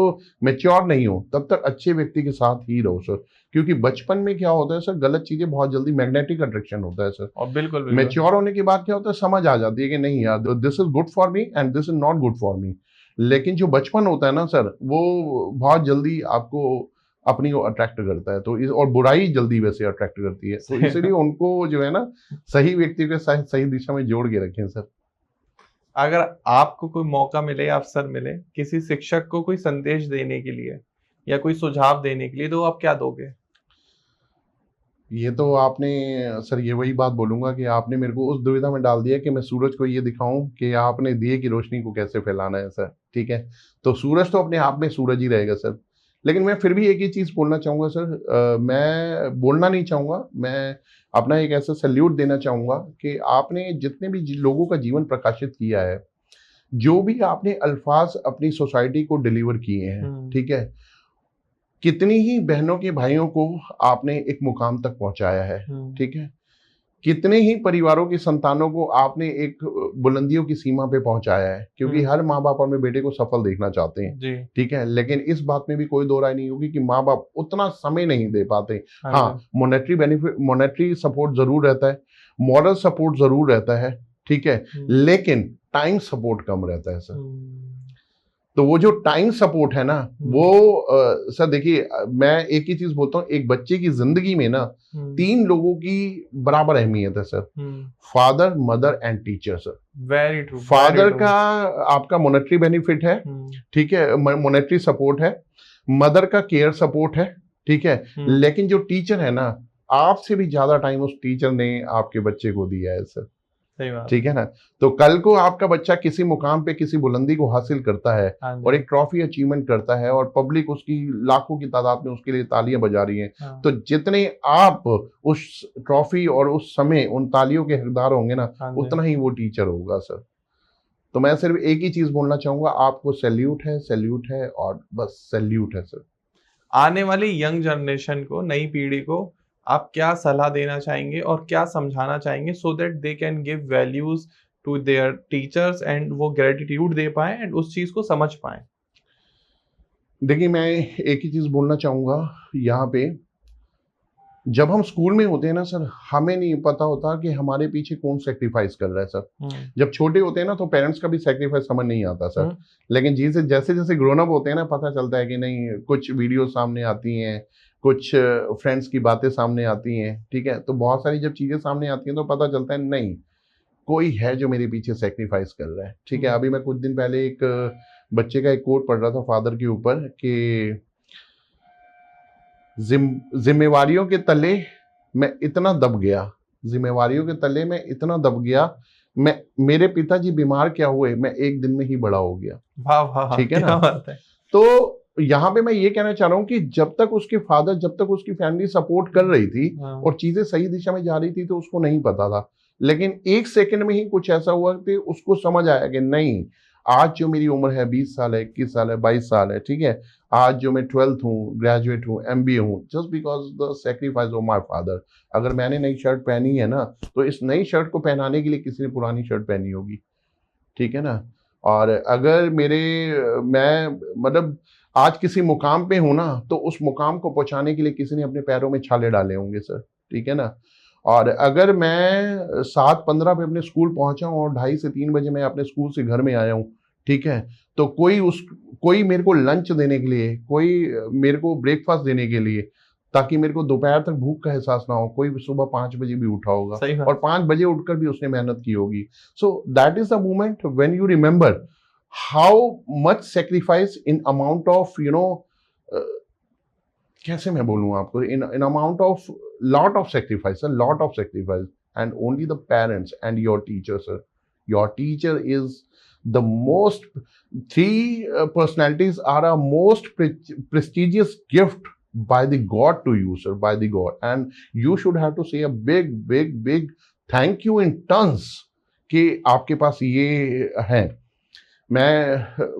मैच्योर नहीं हो तब तक अच्छे व्यक्ति के साथ ही रहो सर। क्योंकि बचपन में क्या होता है सर, गलत चीजें बहुत जल्दी, मैग्नेटिक अट्रैक्शन होता है सर। और बिल्कुल मैच्योर होने के बाद क्या होता है, समझ आ जाती है कि नहीं यार, this is good for me and this is not good for me. लेकिन जो बचपन होता है ना सर, वो बहुत जल्दी आपको अपनी ओर अट्रैक्ट करता है, तो और बुराई जल्दी वैसे अट्रैक्ट करती है, तो इसलिए उनको जो है ना, सही व्यक्ति के साथ सही दिशा में जोड़ के रखें सर। अगर आपको कोई मौका मिले, अवसर मिले किसी शिक्षक को कोई संदेश देने के लिए या कोई सुझाव देने के लिए, तो आप क्या दोगे? ये तो आपने सर, ये वही बात बोलूंगा कि आपने मेरे को उस दुविधा में डाल दिया कि मैं सूरज को ये दिखाऊं कि आपने दिए की रोशनी को कैसे फैलाना है सर, ठीक है। तो सूरज तो अपने आप में सूरज ही रहेगा सर, लेकिन मैं फिर भी एक ही चीज बोलना चाहूंगा सर, मैं बोलना नहीं चाहूंगा, मैं अपना एक ऐसा सैल्यूट देना चाहूंगा कि आपने जितने भी लोगों का जीवन प्रकाशित किया है, जो भी आपने अल्फाज अपनी सोसाइटी को डिलीवर किए हैं, ठीक है, कितनी ही बहनों के भाइयों को आपने एक मुकाम तक पहुंचाया है, ठीक है, कितने ही परिवारों की संतानों को आपने एक बुलंदियों की सीमा पे पहुंचाया है, क्योंकि हर माँ बाप अपने बेटे को सफल देखना चाहते हैं, ठीक है। लेकिन इस बात में भी कोई दो राय नहीं होगी कि माँ बाप उतना समय नहीं दे पाते। हाँ, मॉनेटरी बेनिफिट, मॉनेटरी सपोर्ट जरूर रहता है, मॉरल सपोर्ट जरूर रहता है, ठीक है, लेकिन टाइम सपोर्ट कम रहता है सर। तो वो जो टाइम सपोर्ट है ना, वो सर देखिए, मैं एक ही चीज बोलता हूँ, एक बच्चे की जिंदगी में ना 3 लोगों की बराबर अहमियत है sir, father, mother and teacher sir. Very true. Father का आपका मॉनेटरी बेनिफिट है, ठीक है, मॉनेटरी सपोर्ट है, मदर का केयर सपोर्ट है, ठीक है, लेकिन जो टीचर है ना, आपसे भी ज्यादा टाइम उस टीचर ने आपके बच्चे को दिया है सर, ठीक है ना। तो कल को आपका बच्चा किसी मुकाम पे किसी बुलंदी को हासिल करता है और एक ट्रॉफी अचीवमेंट करता है और पब्लिक उसकी लाखों की तादाद में उसके लिए तालियां बजा रही हैं, तो जितने आप उस ट्रॉफी और उस समय उन तालियों के हकदार होंगे ना, उतना ही वो टीचर होगा सर। तो मैं सिर्फ एक ही चीज बोलना चाहूंगा, आपको सैल्यूट है और बस सैल्यूट है सर। आने वाली यंग जनरेशन को, नई पीढ़ी को आप क्या सलाह देना चाहेंगे और क्या समझाना चाहेंगे, so that they can give values to their teachers and वो ग्रेटिट्यूड दे पाए एंड उस चीज को समझ पाए? देखिए, मैं एक ही चीज बोलना चाहूंगा यहाँ पे जब हम स्कूल में होते हैं ना सर, हमें नहीं पता होता कि हमारे पीछे कौन सेक्रीफाइस कर रहा है सर। जब छोटे होते हैं ना तो पेरेंट्स का भी सेक्रीफाइस समझ नहीं आता सर। लेकिन जैसे जैसे जैसे ग्रोन अप होते हैं ना, पता चलता है कि नहीं, कुछ वीडियो सामने आती हैं, कुछ फ्रेंड्स की बातें सामने आती हैं, ठीक है, तो बहुत सारी जब चीजें सामने आती हैं तो पता चलता है नहीं, कोई है जो मेरे पीछे सेक्रीफाइस कर रहा है, ठीक है। अभी मैं कुछ दिन पहले एक बच्चे का एक कोट पढ़ रहा था फादर के ऊपर कि जिम्मेवारियों के तले मैं इतना दब गया, जिम्मेवारियों के तले मैं इतना दब गया, मेरे पिताजी बीमार क्या हुए, मैं एक दिन में ही बड़ा हो गया। वाह वाह, ठीक है क्या ना। बात है। तो यहाँ पे मैं ये कहना चाह रहा हूँ कि जब तक उसके फादर, जब तक उसकी फैमिली सपोर्ट कर रही थी और चीजें सही दिशा में जा रही थी तो उसको नहीं पता था, लेकिन एक सेकंड में ही कुछ ऐसा हुआ कि उसको समझ आया कि नहीं, आज जो मेरी उम्र है 20 साल है, 21 साल है, 22 साल है, ठीक है, आज जो मैं 12th हूँ, ग्रेजुएट हूँ, MBA हूँ, just because the sacrifice of my father. अगर मैंने नई शर्ट पहनी है ना, तो इस नई शर्ट को पहनाने के लिए किसी ने पुरानी शर्ट पहनी होगी, ठीक है ना। और अगर मैं मतलब आज किसी मुकाम पे हूं ना, तो उस मुकाम को पहुंचाने के लिए किसी ने अपने पैरों में छाले डाले होंगे सर, ठीक है ना। और अगर मैं 7:15 पे अपने स्कूल पहुंचा हूं और 2:30 से 3 बजे मैं अपने स्कूल से घर में आया हूं, ठीक है, तो कोई मेरे को लंच देने के लिए, कोई मेरे को ब्रेकफास्ट देने के लिए, ताकि मेरे को दोपहर तक भूख का एहसास ना हो, कोई सुबह 5 बजे भी उठा होगा और 5 बजे उठकर भी उसने मेहनत की होगी। सो that is the moment when you remember how much sacrifice in amount of कैसे मैं बोलूं आपको, in amount of lot of sacrifice and only the parents and your teacher sir, your teacher is the most three personalities are a most prestigious gift by the God to you sir, by the God, and you should have to say a big thank you in tons कि आपके पास ये है। मैं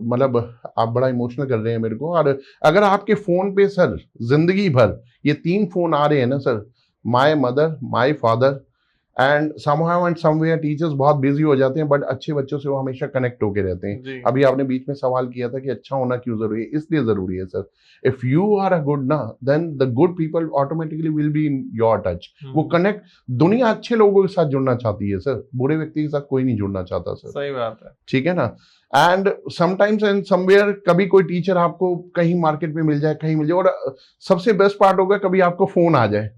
मतलब आप बड़ा emotional कर रहे हैं मेरे को। और अगर आपके फोन पे सर जिंदगी भर ये 3 फोन आ रहे हैं ना sir, my mother, my father and somehow and somewhere teachers बहुत बिजी हो जाते हैं, बट अच्छे बच्चों से वो हमेशा कनेक्ट होके रहते हैं। अभी आपने बीच में सवाल किया था कि अच्छा होना क्यों जरूरी है, इसलिए जरूरी है sir. If you are a good ना, then the good people automatically will be in your touch. वो कनेक्ट, दुनिया अच्छे लोगों के साथ जुड़ना चाहती है सर, बुरे व्यक्ति के साथ कोई नहीं जुड़ना चाहता सर। सही बात है, ठीक है ना। एंड समटाइम्स एंड समवेयर कभी कोई टीचर आपको कहीं मार्केट में मिल जाए, कहीं मिल जाए, और सबसे बेस्ट पार्ट होगा कभी आपको फोन आ जाए,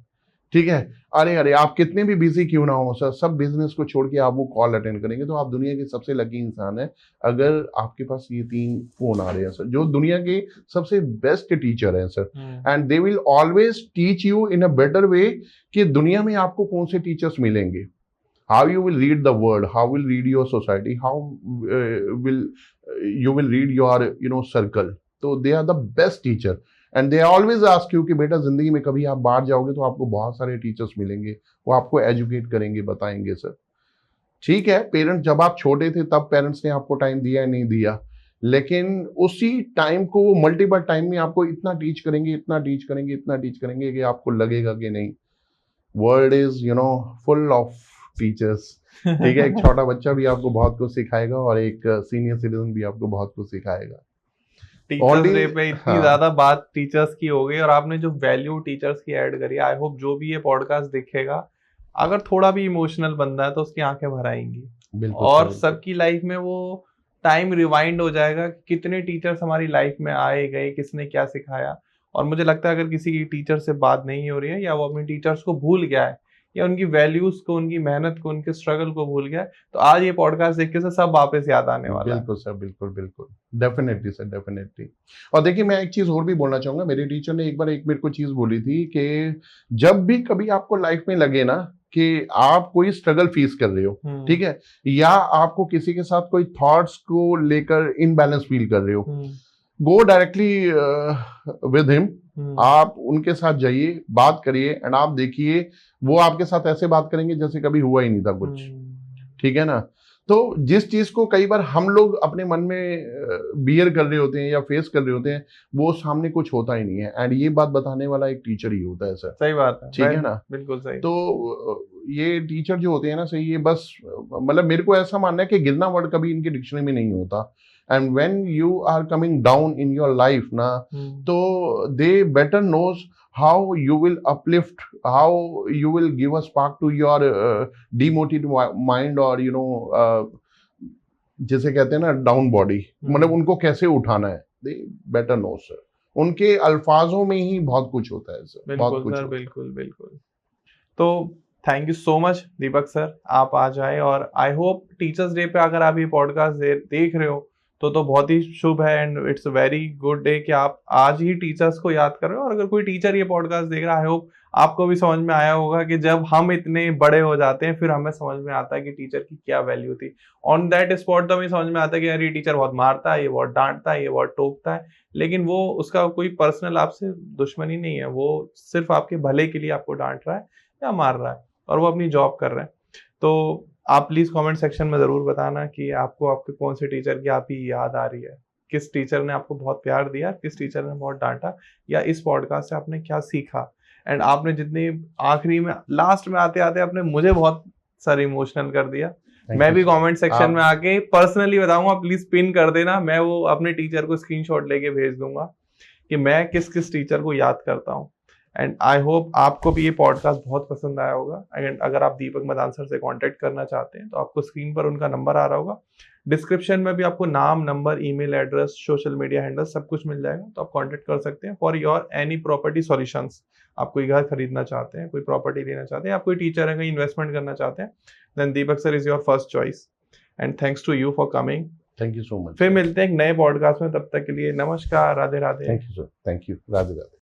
ठीक है, अरे आप कितने भी बिजी क्यों ना हो सर, सब बिजनेस को छोड़ के आप वो कॉल अटेंड करेंगे, तो आप दुनिया के सबसे लकी इंसान है अगर आपके पास ये 3 फोन आ रहे हैं सर, जो दुनिया के सबसे बेस्ट टीचर हैं sir. And they will always teach you in a better वे कि दुनिया में आपको कौन से टीचर्स मिलेंगे, how you will read the world, how will read your society, how will you will read your circle. So they are the best teacher and they always ask you कि बेटा जिंदगी में कभी आप बाहर जाओगे तो आपको बहुत सारे टीचर्स मिलेंगे, वो आपको एजुकेट करेंगे, बताएंगे सर। ठीक है, पेरेंट्स जब आप छोटे थे तब पेरेंट्स ने आपको टाइम दिया या नहीं दिया, लेकिन उसी टाइम को वो मल्टीपल टाइम में आपको इतना टीच करेंगे, इतना टीच करेंगे, इतना टीच करेंगे कि आपको लगेगा कि नहीं, world is full of teachers. ठीक है, एक छोटा बच्चा भी आपको बहुत कुछ सिखाएगा और एक सीनियर सिटीजन भी आपको बहुत कुछ सिखाएगा। टीचर्स डे पे इतनी ज्यादा बात टीचर्स की हो गई और आपने जो वैल्यू टीचर्स की ऐड करी, आई होप जो भी ये पॉडकास्ट देखेगा अगर थोड़ा भी इमोशनल बंदा है तो उसकी आंखें भर आएंगी और सबकी लाइफ में वो टाइम रिवाइंड हो जाएगा कि कितने टीचर्स हमारी लाइफ में आए गए, किसने क्या सिखाया। और मुझे लगता है अगर किसी की टीचर से बात नहीं हो रही है या वो अपने टीचर्स को भूल गया है या उनकी वैल्यूज को, उनकी मेहनत को, उनके स्ट्रगल को भूल गया, तो आज ये पॉडकास्ट देख के से सब वापस याद आने वाला है। बिल्कुल सर, बिल्कुल डेफिनेटली सर, डेफिनेटली। और देखिए मैं एक चीज और भी बोलना चाहूंगा, मेरे टीचर ने एक बार मेरे को चीज बोली थी कि जब भी कभी आपको लाइफ में लगे ना कि आप कोई स्ट्रगल फेस कर रहे हो, ठीक है, या आपको किसी के साथ कोई थॉट्स को लेकर इनबैलेंस फील कर रहे हो, गो डायरेक्टली विद हिम, आप उनके साथ जाइए, बात करिए एंड आप देखिए वो आपके साथ ऐसे बात करेंगे जैसे कभी हुआ ही नहीं था कुछ। ठीक है ना। तो जिस चीज को कई बार हम लोग अपने मन में बियर कर रहे होते हैं या फेस कर रहे होते हैं, वो सामने कुछ होता ही नहीं है, एंड ये बात बताने वाला एक टीचर ही होता है सर। सही बात है, ठीक है ना, बिल्कुल सही। तो ये टीचर जो होते हैं ना सही, ये बस मतलब मेरे को ऐसा मानना है कि गिरना वर्ड कभी इनके डिक्शनरी में नहीं होता। And when you are coming down in your life ना, तो they better knows how you will uplift, how you will give a spark to your demotivated mind, or जिसे कहते हैं ना डाउन बॉडी, मतलब उनको कैसे उठाना है, दे बेटर नो सर। उनके अल्फाजों में ही बहुत कुछ होता है सर, बहुत कुछ सर, बिल्कुल बिल्कुल। तो thank you so much Deepak sir, आप आ जाए, और आई होप टीचर्स डे पे अगर आप ये पॉडकास्ट देख रहे हो तो बहुत ही शुभ है, and it's very good day कि आप आज ही टीचर्स को याद कर रहे हो। और अगर कोई टीचर ये पॉडकास्ट देख रहा है, आई होप आपको भी समझ में आया होगा कि जब हम इतने बड़े हो जाते हैं फिर हमें समझ में आता है कि टीचर की क्या वैल्यू थी। ऑन दैट स्पॉट तो हमें समझ में आता है कि यार ये टीचर बहुत मारता है, ये बहुत डांटता है, ये बहुत टोकता है, लेकिन वो उसका कोई पर्सनल आपसे दुश्मनी नहीं है, वो सिर्फ आपके भले के लिए आपको डांट रहा है या मार रहा है, और वो अपनी जॉब कर रहे हैं। तो आप प्लीज कमेंट सेक्शन में जरूर बताना कि आपको आपके कौन से टीचर की आप ही याद आ रही है, किस टीचर ने आपको बहुत प्यार दिया, किस टीचर ने बहुत डांटा, या इस पॉडकास्ट से आपने क्या सीखा। एंड आपने जितनी आखिरी में लास्ट में आते आते आपने मुझे बहुत सारे इमोशनल कर दिया। मैं भी कमेंट सेक्शन में आके पर्सनली बताऊंगा, प्लीज पिन कर देना, मैं वो अपने टीचर को स्क्रीनशॉट लेके भेज दूंगा कि मैं किस किस टीचर को याद करता हूँ। एंड आई होप आपको भी ये पॉडकास्ट बहुत पसंद आया होगा। एंड अगर आप दीपक मदान सर से कांटेक्ट करना चाहते हैं तो आपको स्क्रीन पर उनका नंबर आ रहा होगा, डिस्क्रिप्शन में भी आपको नाम, number, email address, social media handle सब कुछ मिल जाएगा, तो आप कांटेक्ट कर सकते हैं for your any property solutions. आप कोई घर खरीदना चाहते हैं, कोई प्रॉपर्टी लेना चाहते हैं, आप कोई टीचर है, कहीं इन्वेस्टमेंट करना चाहते हैं, then Deepak sir is your first choice. And thanks to you for coming. Thank you so much. फिर मिलते हैं एक नए पॉडकास्ट में, तब तक के लिए नमस्कार, Radhe Radhe. Thank you sir, thank you, Radhe Radhe.